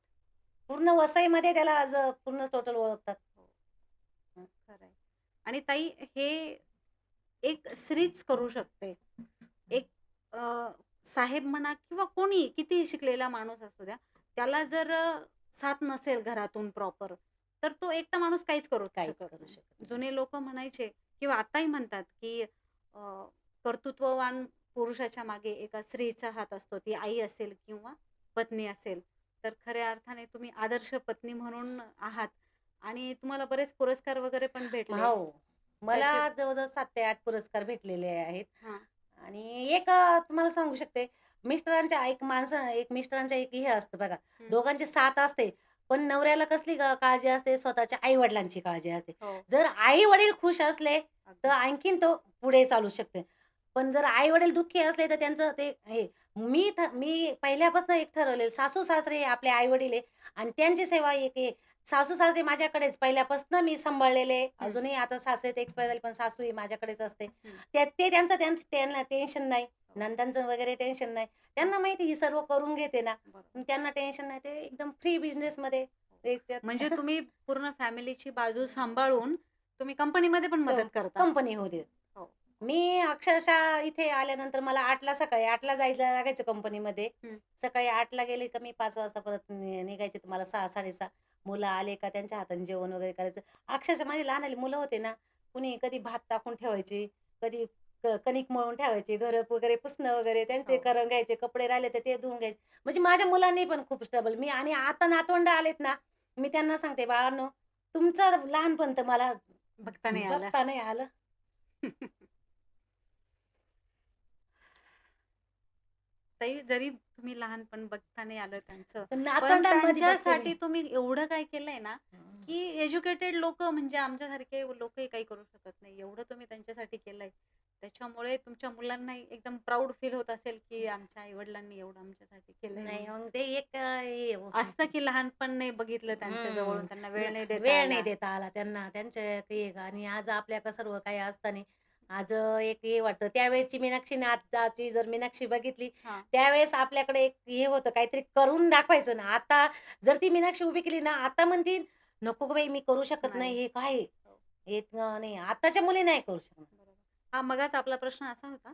पूर्ण वसईमध्ये त्याला आज पूर्ण टोटल ओळखतात. हो. हं. खरं आहे. आणि ताई हे एक स्त्रीच करू शकते. एक अ, साहेब म्हणा किंवा कोणी कितीही शिकलेला माणूस असू द्या, त्याला जर साथ नसेल घरातून प्रॉपर, तर तो एकटा माणूस काहीच करू काहीच शकत करू नाही. शकत नाही. जुने लोकं म्हणायचे किंवा आताही म्हणतात, की कर्तृत्ववान पुरुषाच्या मागे एका स्त्रीचा हात असतो. ती आई असेल किंवा पत्नी असेल. तर खऱ्या अर्थाने तुम्ही आदर्श पत्नी म्हणून आहात आणि तुम्हाला बरेच पुरस्कार वगैरे पण भेटले. हो. मला त्याचे जवळ-जवळ 7 ते 8 पुरस्कार भेटलेले आहेत. हां. आणि एक तुम्हाला सांगू शकते, एक मिस्टरांच्या एक हे असतं बघा, हं. दोघांची साथ असते, पण नवऱ्याला कसली काळजी असते, स्वतःच्या आई-वडिलांची काळजी असते. हो. जर आई-वडील खुश असले, तर अगदी. आणखीन तो पुढे चालू शकते. पण जर आई-वडील दुःखी असले, तर त्यांचं ते हे मी पहिल्यापासून एक ठरवलेलं, सासू-सासरे हे आपले आई-वडील आहे आणि त्यांची सेवा एक आहे. सासू-सासरे माझ्याकडेच पहिल्यापासून मी सांभाळलेले. हं. अजूनही आता सासरे तर एक्सपायर झाले, पण सासू ही माझ्याकडेच असते. हं. ते त्यांना टेन्शन नाही. हो. नंदांचं वगैरे टेन्शन नाही. हां. त्यांना माहिती ही सर्व करून घेते ना, बरोबर. मग त्यांना टेन्शन नाही. ते एकदम फ्री बिझनेसमध्ये त्याच्यात म्हणजे तुम्ही पूर्ण फॅमिलीची बाजू सांभाळून तुम्ही कंपनीमध्ये पण मदत करता. कंपनी होते. हो. मी अक्षरशः इथे आल्यानंतर मला 8ला सकाळी 8ला जायला लागायचं कंपनीमध्ये. हं. सकाळी 8ला गेले का मी 5 वाजता परत निघायचे. तुम्हाला 6, 6:30 मुलं आले का त्यांच्या हाताने जेवण वगैरे करायचं. अक्षरशः माझी लहान मुलं होते ना, कुणी कधी भात टाकून ठेवायची, कधी कणिक मळून ठेवायची, घरं वगैरे पुसणं वगैरे त्यांचे हो. करून घ्यायचे, कपडे राहिले तर ते धुवून घ्यायचे. म्हणजे माझ्या मुलांनी पण खूप स्ट्रगल आणि आता नातवंड आलेत ना, मी त्यांना सांगते, "बाळांनो, तुमचं लहानपण तर मला बघता नाही आलं. बघता नाही आलं." ताई जरी तुम्ही लहानपण बघता नाही आलं त्यांचं, पण पण नातवंडांमध्ये बघते मी. त्यांच्यासाठी तुम्ही एवढं काय केलंय ना, की एज्युकेटेड लोकं म्हणजे आमच्यासारखे लोकही काही करू शकत नाही. एवढं तुम्ही त्यांच्यासाठी केलंय. त्याच्यामुळे तुमच्या मुलांनाही एकदम प्राउड फील होत असेल, की आमच्या आई-वडिलांनी एवढं आमच्यासाठी केलंय नाही म्हणून. मग ते एक हे असतं की लहानपण नाही बघितलं त्यांचं हं. जवळून, त्यांना वेळ नाही देता वेळ नाही आला. देता आला त्यांना. त्यांच्या एक आणि आज आपल्याकडे सर्व काही असताना आज एक हे वाटतं. त्यावेळेसची मीनाक्षी आणि आत्ताची जर मीनाक्षी बघितली, हां. त्यावेळेस आपल्याकडे एक हे होतं काहीतरी करून दाखवायचं ना. आता जर ती मीनाक्षी उभी केली ना, आता म्हणतील, "नको गं बाई, मी करू शकत नाही. नाही. हे काय आहे?" हो. हे नाही. आताच्या मुली नाही करू शकत. बरोबर. हां, मगाच आपला प्रश्न असा होता,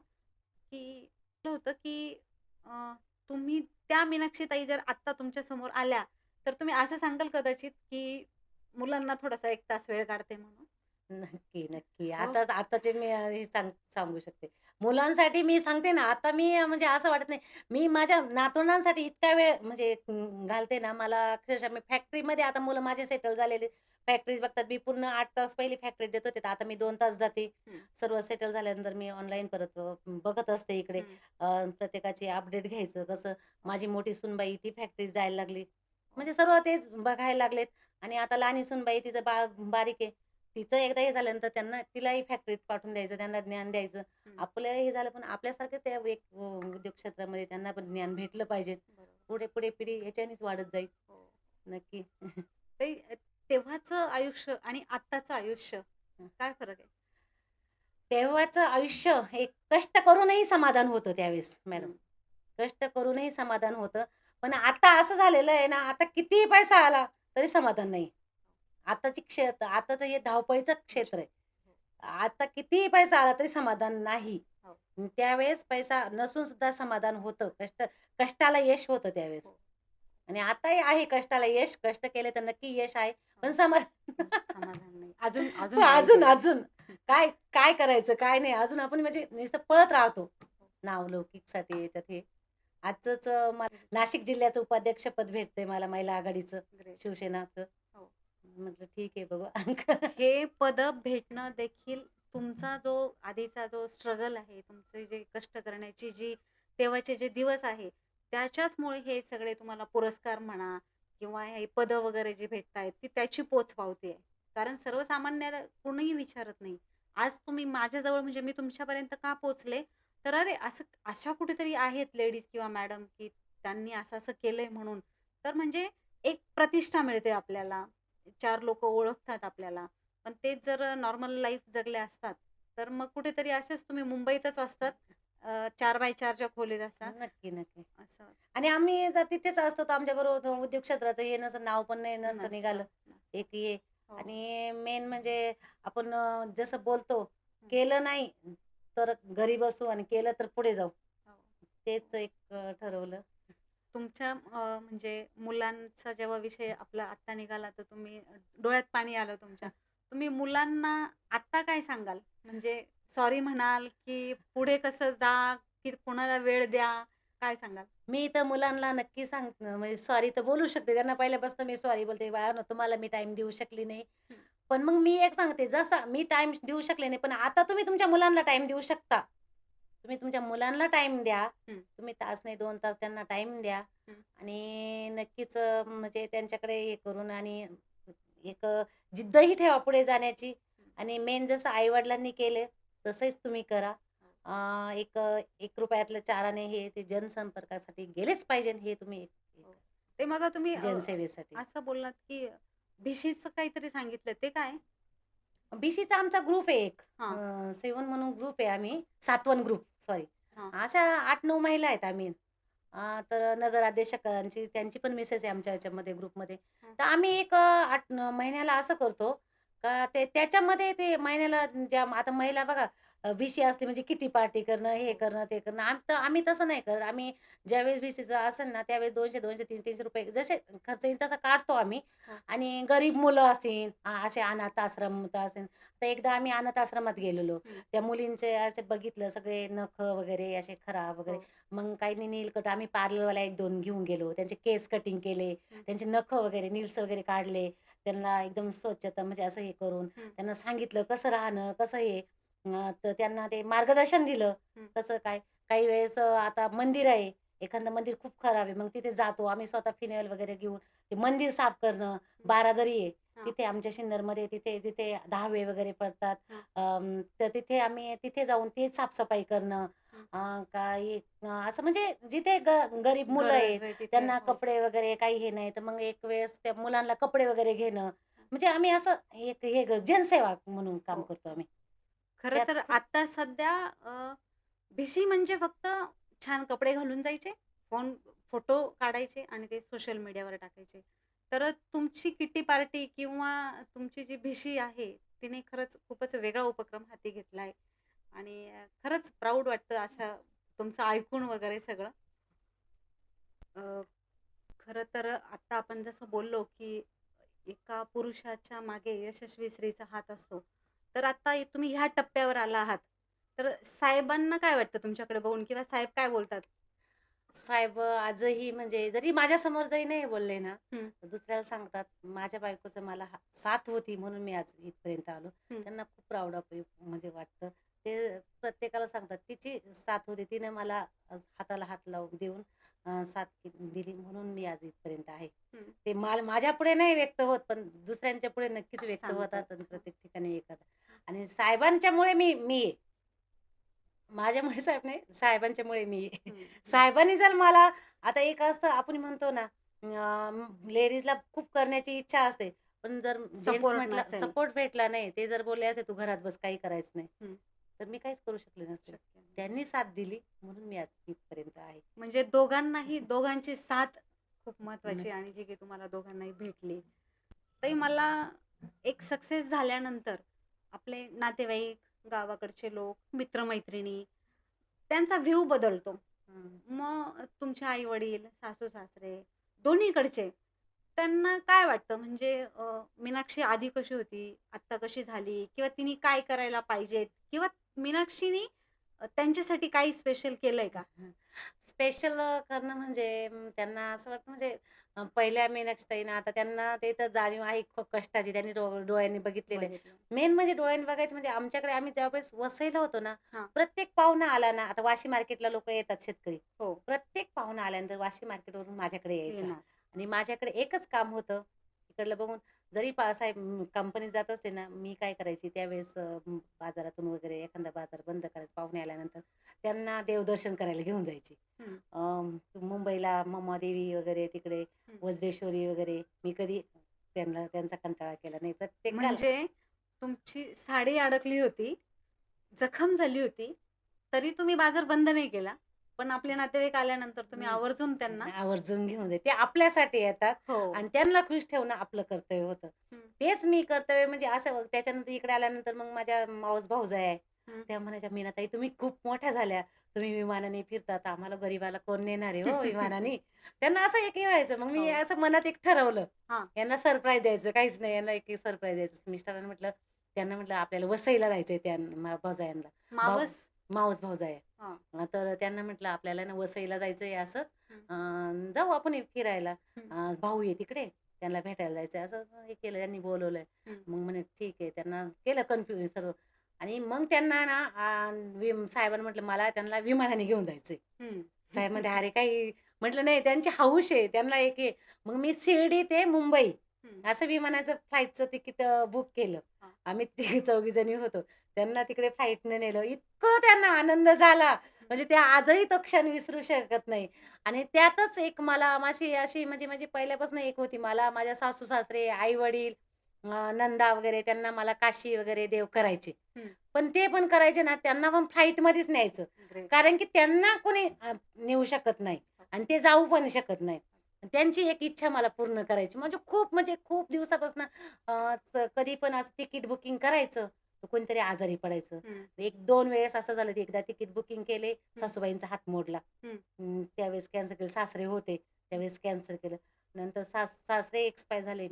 की होतं की अ, तुम्ही त्या मीनाक्षीताई जर आत्ता तुमच्या समोर आल्या, तर तुम्ही असं सांगाल कदाचित, की मुलांना थोडासा 1 तास वेळ काढते म्हणून? नक्की, नक्की. हो. आताचे मी हे सांगू शकते. मुलांसाठी मी सांगते ना, आता मी म्हणजे असं वाटत नाही. मी माझ्या नातवंडांसाठी इतका वेळ म्हणजे घालते ना, मला अक्षरशः मी फॅक्टरीमध्ये आता मुलं माझे सेटल झालेले. फॅक्टरीत बघतात. मी पूर्ण 8 तास पहिली फॅक्टरीत देत होते. तर आता मी 2 तास जाते. हं, सर्व सेटल झाल्यानंतर मी ऑनलाईन परत बघत असते इकडे. हं. प्रत्येकाची अपडेट घ्यायचं कसं. हो, माझी मोठी सूनबाई ती फॅक्टरीत जायला लागली. हो. म्हणजे सर्व तेच बघायला लागलेत आणि आता लहानी सूनबाई तिचं बाळ बारीक आहे. तिचं एकदा हे झाल्यानंतर तिलाही फॅक्टरीत पाठवून द्यायचं, त्यांना ज्ञान द्यायचं. हं. आपल्याला हे झालं, पण आपल्यासारखं त्या एक उद्योग क्षेत्रामध्ये त्यांना पण ज्ञान भेटलं पाहिजे. बरोबर. पुढे पिढी याच्यानेच वाढत जाईल. हो. नक्की. ते तेव्हाचं आयुष्य आणि आत्ताचं आयुष्य काय फरक आहे? तेव्हाचं आयुष्य हे कष्ट करूनही समाधान होतं त्यावेळेस मॅडम. हं. कष्ट करूनही समाधान होतं. पण आता असं झालेलं आहे ना, आता कितीही पैसा आला तरी समाधान नाही. आताचं हे धावपळीचं क्षेत्र आहे. हो, आता कितीही पैसा आला तरी समाधान नाही. हो, त्यावेळेस पैसा नसून सुद्धा समाधान होतं. कष्टाला यश होतं त्यावेळेस. हो. आणि आताही आहे कष्टाला यश. कष्ट केले तर नक्की यश आहे. पण हो. समाधान नाही. अजून अजून अजून, पाहिजे. अजून काय काय करायचं, काय नाही अजून आपण म्हणजे नुसतं पळत राहतो. नावलौकिकसाठी याच्यात हे. आजचंच नाशिक जिल्ह्याचं उपाध्यक्षपद भेटतंय मला महिला आघाडीचं, ग्रेट. शिवसेनाचं. हो. म्हटलं ठीक आहे बघू. हे पद भेटणं देखील तुमचा जो आधीचा जो स्ट्रगल आहे, तुमचे जे कष्ट करण्याची जी तेव्हाचे जे दिवस आहे, त्याच्याचमुळे हे सगळे तुम्हाला पुरस्कार म्हणा किंवा हे पदं वगैरे जे भेटतायत, ती त्याची पोचपावती आहे. कारण सर्वसामान्याला कोणीही विचारत नाही. आज तुम्ही माझ्याजवळ म्हणजे मी तुमच्यापर्यंत का पोहोचले, तर अरे असं अशा कुठेतरी आहेत लेडीज किंवा मॅडम, की त्यांनी असं-असं केलंय म्हणून. तर म्हणजे एक प्रतिष्ठा मिळते आपल्याला. 4 लोकं ओळखतात आपल्याला. पण तेच जर नॉर्मल लाईफ जगले असतात, तर मग कुठेतरी असेच तुम्ही मुंबईतच असतात. 4 बाय 4च्या खोलीत असतात. नक्की, नक्की. असं आणि आम्ही जर तिथेच असतो तर आमच्याबरोबर उद्योग क्षेत्राचं हे नसतं, नाव पण नाही नसतं नसतं. निघालं. नसतं. एक हे हो. आणि मेन म्हणजे आपण जसं बोलतो, हं. केलं नाही तर घरी बसू आणि केलं तर पुढे जाऊ. हो. तेच एक ठरवलं. तुमच्या म्हणजे मुलांचा जेव्हा विषय आपला आत्ता निघाला, तर तुम्ही डोळ्यात पाणी आलं तुमच्या. तुम्ही मुलांना आत्ता काय सांगाल? म्हणजे सॉरी म्हणाल, की पुढे कसं जा, की कोणाला वेळ द्या, काय सांगाल? मी तर मुलांना नक्की म्हणजे सॉरी तर बोलू शकते. त्यांना पहिल्यापासून मी सॉरी बोलते, "बाळांनो, तुम्हाला मी टाईम देऊ शकली नाही." हं, पण मग मी एक सांगते, जसा मी टाईम देऊ शकले नाही, पण आता तुम्ही तुमच्या मुलांना टाईम देऊ शकता. तुम्ही तुमच्या मुलांना टाईम द्या. हं, तुम्ही तास नाही 2 तास त्यांना टाईम द्या हं, आणि नक्कीच म्हणजे त्यांच्याकडे हे करून आणि एक जिद्दही ठेवा पुढे जाण्याची हं. आणि मेन जसं आई-वडिलांनी केले तसंच तुम्ही करा. हो, एक ₹1 4 आणे हे ते जनसंपर्कासाठी गेलेच पाहिजे हे तुम्ही एक एक हो. ते मग तुम्ही जनसेवेसाठी. असं बोललात, की भिशीचं काहीतरी सांगितलं, ते काय? बीसीचा आमचा ग्रुप आहे एक. हां, 7 म्हणून ग्रुप आहे आम्ही. सातवन ग्रुप सॉरी. हां, अशा 8-9 महिला आहेत आम्ही. तर नगराध्यक्षकांची त्यांची पण मेसेज आहे आमच्या ह्याच्यामध्ये ग्रुपमध्ये. हं, तर आम्ही एक 8 महिन्याला असं करतो का ते त्याच्यामध्ये ते महिन्याला ज्या आता महिला बघा बीसी असली म्हणजे किटी पार्टी करणं, हे हो, करणं, ते करणं. आम्ही तसं नाही करत. आम्ही ज्यावेळेस बीसीचं असेल ना, त्यावेळेस 200, 200, ₹300 जसे खर्च येईल तसा काढतो आम्ही हो, आणि गरीब मुलं असतील, असे अनाथ आश्रम तर असेल. तर एकदा आम्ही अनाथ आश्रमात गेलेलो. हं, त्या मुलींचे असे बघितलं सगळे नखं वगैरे असे खराब वगैरे. हो, मग काहींनी नेल कट आम्ही पार्लरवाला 1-2 घेऊन गेलो. त्यांचे केस कटिंग केले. हं, त्यांचे नखं वगैरे नील्स वगैरे काढले. त्यांना एकदम स्वच्छता म्हणजे असं हे करून हं, त्यांना सांगितलं कसं राहणं, कसं हे. तर त्यांना ते मार्गदर्शन दिलं. हं, कसं काय. काही वेळेस आता मंदिर आहे. एखादं मंदिर खूप खराब आहे. मग तिथे जातो. आम्ही स्वतः फिनाईल वगैरे घेऊन ते मंदिर साफ करणं. हं. बारादरी आहे. हां, तिथे आमच्या सिन्नरमध्ये तिथे जिथे दहावे वगैरे पडतात. हां, तर तिथे आम्ही तिथे जाऊन ती साफ-सफाई करणं. हं. काही असं म्हणजे जिथे गरीब मुलं आहेत, गरज आहे तिथे. त्यांना हो, कपडे वगैरे काही हे नाही, तर मग एक वेळेस त्या मुलांना कपडे वगैरे घेणं. म्हणजे आम्ही असं एक हे जनसेवा म्हणून काम हो. करतो आम्ही. खरं त्यात तर खूप आता सध्या भिशी म्हणजे फक्त छान कपडे घालून जायचे, फोटो काढायचे आणि ते सोशल मीडियावर टाकायचे. तर तुमची किटी पार्टी किंवा तुमची जी भिशी आहे, तिने खरंच खूपच वेगळा उपक्रम हाती घेतला आहे आणि खरंच प्राउड वाटतं अशा तुमचं ऐकून वगैरे सगळं. अ, खरं तर आता आपण जसं बोललो, की एका पुरुषाच्या मागे यशस्वी स्त्रीचा हात असतो. तर आता तुम्ही ह्या टप्प्यावर आला आहात. तर साहेबांना काय वाटतं तुमच्याकडे बघून किंवा साहेब काय बोलतात? साहेब आजही म्हणजे जरी माझ्यासमोर जरी नाही बोलले ना, हं, तर दुसऱ्याला सांगतात, माझ्या बायकोचं मला साथ होती म्हणून मी आज इथपर्यंत आलो. हं. त्यांना खूप प्राउड ऑफ म्हणजे वाटतं. ते प्रत्येकाला सांगतात, तिची साथ होती. तिने मला हाताला हात लावून देऊन साथ दिली म्हणून मी आज इथपर्यंत आहे. हं. ते माझ्यापुढे नाही व्यक्त होत, पण दुसऱ्यांच्या पुढे नक्कीच व्यक्त सांगतात. होतात आणि हं, प्रत्येक ठिकाणी हे करतात. आणि साहेबांच्यामुळे मी आहे. माझ्यामुळे साहेब नाही, साहेबांच्यामुळे मी आहे. हं, हं. साहेबांनी जर मला आता एक असतं आपण म्हणतो ना, लेडीजला खूप करण्याची इच्छा असते. पण जर जेंट्स सपोर्ट म्हटला नसेल. सपोर्ट भेटला नाही, ते जर बोलले असते, "तू घरात बस, काही करायचं नाही." हं, तर मी काहीच करू शकले नसते. शक्य नाही. त्यांनी साथ दिली म्हणून मी आज इथपर्यंत आहे. म्हणजे दोघांनाही दोघांची साथ खूप न महत्त्वाची आणि जी की तुम्हाला दोघांनाही भेटली. ताई मला एक सक्सेस झाल्यानंतर आपले नातेवाईक, गावाकडचे लोक, मित्र-मैत्रिणी त्यांचा व्ह्यू बदलतो. हं. मग तुमचे आई-वडील, सासू-सासरे दोन्हीकडचे त्यांना काय वाटतं म्हणजे मीनाक्षी आधी कशी होती, आत्ता कशी झाली किंवा तिने काय करायला पाहिजेत किंवा मीनाक्षीनी त्यांच्यासाठी काही स्पेशल केलंय का? स्पेशल करणं म्हणजे त्यांना असं वाटतं म्हणजे पहिल्या मीनाक्षीताईंना आता त्यांना ते तर जाणीव आहे खूप कष्टाची. त्यांनी डोळ्यांनी बघितलेलं आहे. बघितलं. मेन म्हणजे डोळ्यांनी बघायचं म्हणजे आमच्याकडे आम्ही ज्यावेळेस वसईला होतो ना, हां. प्रत्येक पाहुणा आला ना, आता वाशी मार्केटला लोकं येतात शेतकरी. हो. प्रत्येक पाहुणा आल्यानंतर वाशी मार्केटवरून माझ्याकडे यायचा येणार. आणि माझ्याकडे एकच काम होतं, तिकडलं बघून जरी साहेब कंपनीत जात असले ना, मी काय करायची त्यावेळेस बाजारातून वगैरे एखादा बाजार बंद करायचा पाहुणे आल्यानंतर, त्यांना देवदर्शन करायला घेऊन जायची. हं, मुंबईला मम्मादेवी वगैरे तिकडे हं. वज्रेश्वरी वगैरे मी कधी त्यांचा कंटाळा केला नाही. प्रत्येकाला म्हणजे तुमची साडी अडकली होती, जखम झाली होती, तरी तुम्ही बाजार बंद नाही केला. पण आपले नातेवाईक आल्यानंतर तुम्ही हं, आवर्जून त्यांना आवर्जून घेऊन जाते. ते आपल्यासाठी येतात हो. आणि त्यांना खुश ठेवणं आपलं कर्तव्य होतं. हं, तेच मी कर्तव्य म्हणजे असं त्याच्यानंतर इकडे आल्यानंतर मग माझ्या मावस भाऊजाई आहे. हं, त्या म्हणायच्या, "मीनाताई तुम्ही खूप मोठ्या झाल्या. तुम्ही विमानाने फिरतात, आम्हाला गरीबाला कोण नेणार आहे हो विमानाने. त्यांना असं एक हे व्हायचं. मग मी हो. असं मनात एक ठरवलं, हां. यांना सरप्राईज द्यायचं, काहीच नाही, यांना एक सरप्राईज द्यायचं. मिस्टरांना म्हटलं, त्यांना म्हटलं, "आपल्याला वसईला जायचंय भावजायांना." भाऊ मावस? मावस भावजाया. हां. तर त्यांना म्हटलं, "आपल्याला ना वसईला जायचंय असंच, हं, जाऊ आपण फिरायला. हं, भाऊ आहे तिकडे, त्यांना भेटायला जायचंय." असं हे केलं, त्यांनी बोलवलंय. हं, मग म्हणे, "ठीक आहे." त्यांना केलं कन्फ्युज सर्व. आणि मग त्यांना ना साहेबांना म्हटलं, "मला त्यांना विमानाने घेऊन जायचंय." हं. साहेब म्हणले, "अरे काही." म्हटलं, "नाही, त्यांची हौस आहे. त्यांना एक आहे." मग मी शिर्डी ते मुंबई हं. असं विमानाचं फ्लाईटचं तिकीट बुक केलं. हां. आम्ही तिघी चौघी जणी होतो. त्यांना तिकडे फ्लाईटने नेलं. इतकं त्यांना आनंद झाला. हं. म्हणजे ते आजही तो क्षण विसरू शकत नाही. आणि त्यातच एक मला माझी अशी म्हणजे माझी पहिल्यापासून एक होती. मला माझ्या सासू-सासरे, आई-वडील, नंदा वगैरे त्यांना मला काशी वगैरे देव करायचे. हं. पण ते पण करायचे ना, त्यांना पण फ्लाईटमध्येच न्यायचं. ग्रेट. कारण की त्यांना कोणी नेऊ शकत नाही आणि ते जाऊ पण शकत नाही. त्यांची एक इच्छा मला पूर्ण करायची. म्हणजे खूप दिवसापासून कधी पण असं तिकीट बुकिंग करायचं, तर कोणीतरी आजारी पडायचं. हं, 1-2 वेळेस असं झालं, एकदा तिकीट बुकिंग केले, हं, सासूबाईंचा हात मोडला. हं. त्यावेळेस कॅन्सल केलं. सासरे होते, त्यावेळेस कॅन्सल केलं. नंतर सासरे एक्सपायर झाले.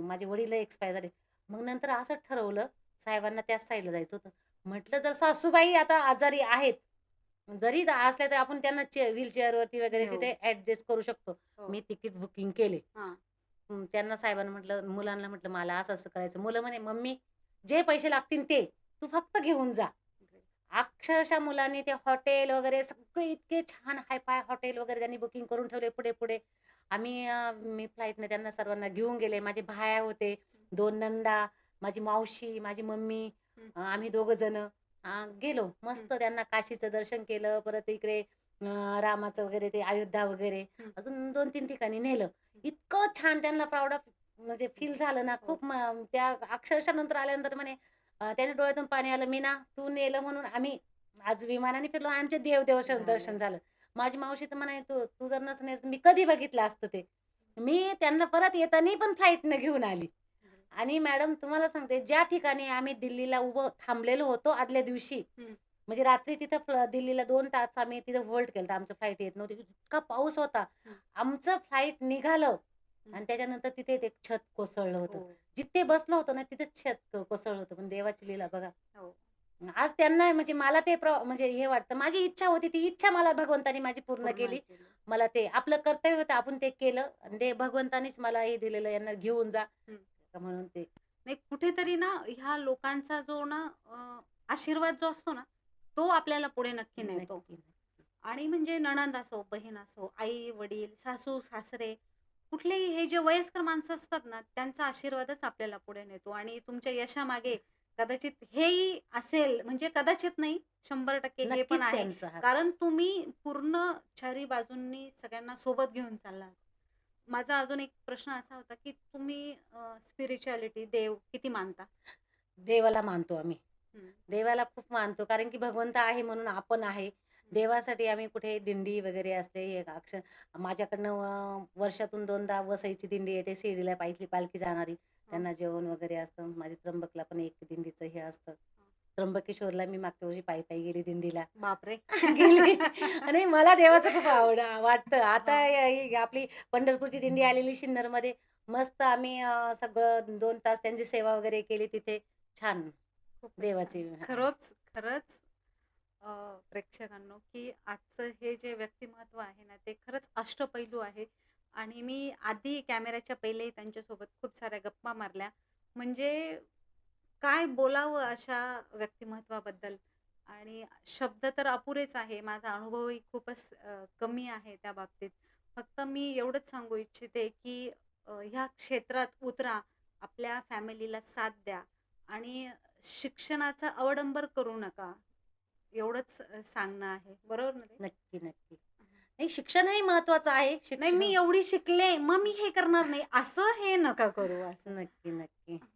माझे वडीलही एक्सपायर झाले. मग नंतर असं ठरवलं, साहेबांना त्याच साईडला जायचं होतं. म्हटलं जर सासूबाई आता आजारी आहेत, जरी असल्या तर आपण त्यांना व्हीलचेअरवरती वगैरे नेऊ. तिथे ॲडजस्ट करू शकतो. हो. मी तिकीट बुकिंग केले. हां. त्यांना साहेबांना म्हटलं, मुलांना म्हटलं, "मला असं-असं करायचं." मुलं म्हणे, "मम्मी जे पैसे लागतील ते, तू फक्त घेऊन जा." ग्रेट. अक्षरशः मुलांनी ते हॉटेल वगैरे सगळे इतके छान हाय-फाय हॉटेल वगैरे त्यांनी बुकिंग करून ठेवले पुढे-पुढे. मी फ्लाईटने त्यांना सर्वांना घेऊन गेले. माझे भाया होते, 2 नंदा, माझी मावशी, माझी मम्मी, हं, आम्ही दोघं जणं गेलो. हं, मस्त त्यांना काशीचं दर्शन केलं. परत इकडे रामाचं वगैरे ते अयोध्या वगैरे हं, अजून 2-3 ठिकाणी नेलं. हं. इतकं छान त्यांना प्राउड ऑफ म्हणजे फील झालं ना, हो. खूप त्या अक्षरशः नंतर आल्यानंतर म्हणे त्यांच्या डोळ्यातून पाणी आलं. "मीना, तू नेलं म्हणून आम्ही आज विमानाने फिरलो. आमचे देव-देवशन झालं. दर्शन झालं." माझी मावशी तर म्हणे, "तू जर नसतं नेलं तर मी कधी बघितलं असतं ते." मी त्यांना परत येताना पण फ्लाईटनं घेऊन आली. ग्रेट. आणि मॅडम तुम्हाला सांगते, ज्या ठिकाणी आम्ही दिल्लीला उभं थांबलेलो होतो आदल्या दिवशी, हं, म्हणजे रात्री तिथं दिल्लीला 2 तास आम्ही तिथं होल्ड केलं होतं. आमचं फ्लाइट येत नव्हती. इतका पाऊस होता. हं, आमचं फ्लाइट निघालं हं. आणि त्याच्यानंतर तिथे ते छत कोसळलं होतं. हो, जिथे बसलो होतो ना, तिथेच छत कोसळलं होतं. पण देवाची लीला बघा. हो. आज त्यांना म्हणजे मला ते म्हणजे हे वाटतं. माझी इच्छा होती, ती इच्छा मला भगवंतानी माझी पूर्ण पूर्ण केली. केलं. मला ते आपलं कर्तव्य होतं, आपण ते केलं आणि ते भगवंतानीच मला हे दिलेलं, यांना घेऊन जा. हं. म्हणून ते नाही कुठेतरी ना ह्या लोकांचा जो ना आशीर्वाद जो असतो ना, तो आपल्याला पुढे नक्की नेतो. नक्की, नक्की. आणि म्हणजे नणंद असो, बहीण असो, आई-वडील, सासू-सासरे कुठलेही हे जे वयस्कर माणसं असतात ना, त्यांचा आशीर्वादच आपल्याला पुढे नेतो आणि तुमच्या यशामागे कदाचित हेही असेल, म्हणजे कदाचित नाही, 100% हे पण नक्कीच आहे. त्यांचा हात. कारण तुम्ही पूर्ण चारी बाजूंनी सगळ्यांना सोबत घेऊन चाललात. माझा अजून एक प्रश्न असा होता, की तुम्ही स्पिरिच्युअलिटी, देव किती मानता? देवाला मानतो आम्ही. हं, देवाला खूप मानतो कारण की भगवंत आहे म्हणून आपण आहे. हं, देवासाठी आम्ही कुठे दिंडी वगैरे असते हे माझ्याकडनं वर्षातून 2दा वसईची दिंडी येते शिर्डीला पालखी जाणारी. हं, त्यांना जेवण वगैरे असतं. माझी त्र्यंबकला पण एक दिंडीचं हे असतं. हं. त्र्यंबकेश्वरला मी मागच्या वर्षी पायी गेली दिंडीला. बापरे! गेली आणि मला देवाचं खूप वाटतं. आता हां. ही आपली पंढरपूरची दिंडी आलेली सिन्नरमध्ये. मस्त आम्ही सगळं 2 तास त्यांची सेवा वगैरे केली तिथे. छान खूपच छान. देवाची खरंच प्रेक्षकांनो, की आजचं हे जे व्यक्तिमत्व आहे ना, ते खरंच अष्टपैलू आहे आणि मी आधी कॅमेऱ्याच्या पहिलेही त्यांच्यासोबत खूप साऱ्या गप्पा मारल्या. म्हणजे काय बोलावं अशा व्यक्तिमत्वाबद्दल आणि शब्द तर अपुरेच आहे. माझा अनुभवही खूपच कमी आहे त्या बाबतीत. फक्त मी एवढंच सांगू इच्छिते, की ह्या क्षेत्रात उतरा, आपल्या फॅमिलीला साथ द्या आणि शिक्षणाचा अवडंबर करू नका. एवढंच सांगणं आहे. बरोबर ना ते? नक्की, नक्की. नाही शिक्षणही महत्वाचं आहे. नाही मी एवढी शिकले, मग मी हे करणार नाही, असं हे नका करू असं. नक्की, नक्की. हं.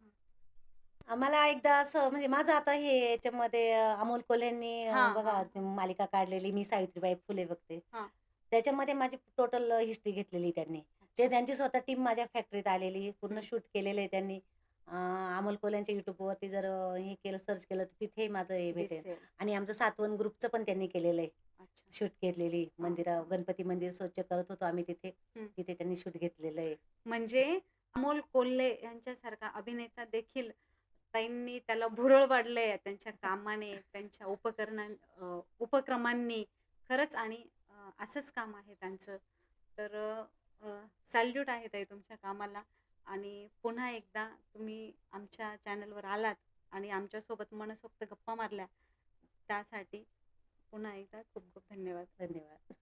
आम्हाला एकदा असं म्हणजे माझं आता हे याच्यामध्ये अमोल कोल्हेंनी हां, बघा हां. ते मालिका काढलेली मी सावित्रीबाई फुले बघते. हां. त्याच्यामध्ये माझी टोटल हिस्ट्री घेतलेली त्यांनी. ते अच्छा. त्यांची स्वतः टीम माझ्या फॅक्टरीत आलेली. पूर्ण हं. शूट केलेलं आहे त्यांनी. अमोल कोल्हेंच्या YouTubeवरती जर हे केलं सर्च केलं तर तिथेही माझं हे भेटेल दिसेल. आणि आमचं सातवन ग्रुपचं पण त्यांनी केलेलं आहे. अच्छा. शूट घेतलेली. गणपती मंदिर स्वच्छ करत होतो आम्ही तिथे. हं. तिथे त्यांनी शूट घेतलेलं आहे. म्हणजे अमोल कोल्हे यांच्यासारखा अभिनेता देखील ताईंनी त्याला भुरळ पाडलंय त्यांच्या कामाने, त्यांच्या उपक्रमांनी. खरंच आणि असंच काम आहे त्यांचं. तर सॅल्यूट आहे ताई तुमच्या कामाला आणि पुन्हा एकदा तुम्ही आमच्या चॅनलवर आलात आणि आमच्यासोबत मनसोक्त गप्पा मारल्या त्यासाठी पुन्हा एकदा खूप खूप धन्यवाद. धन्यवाद.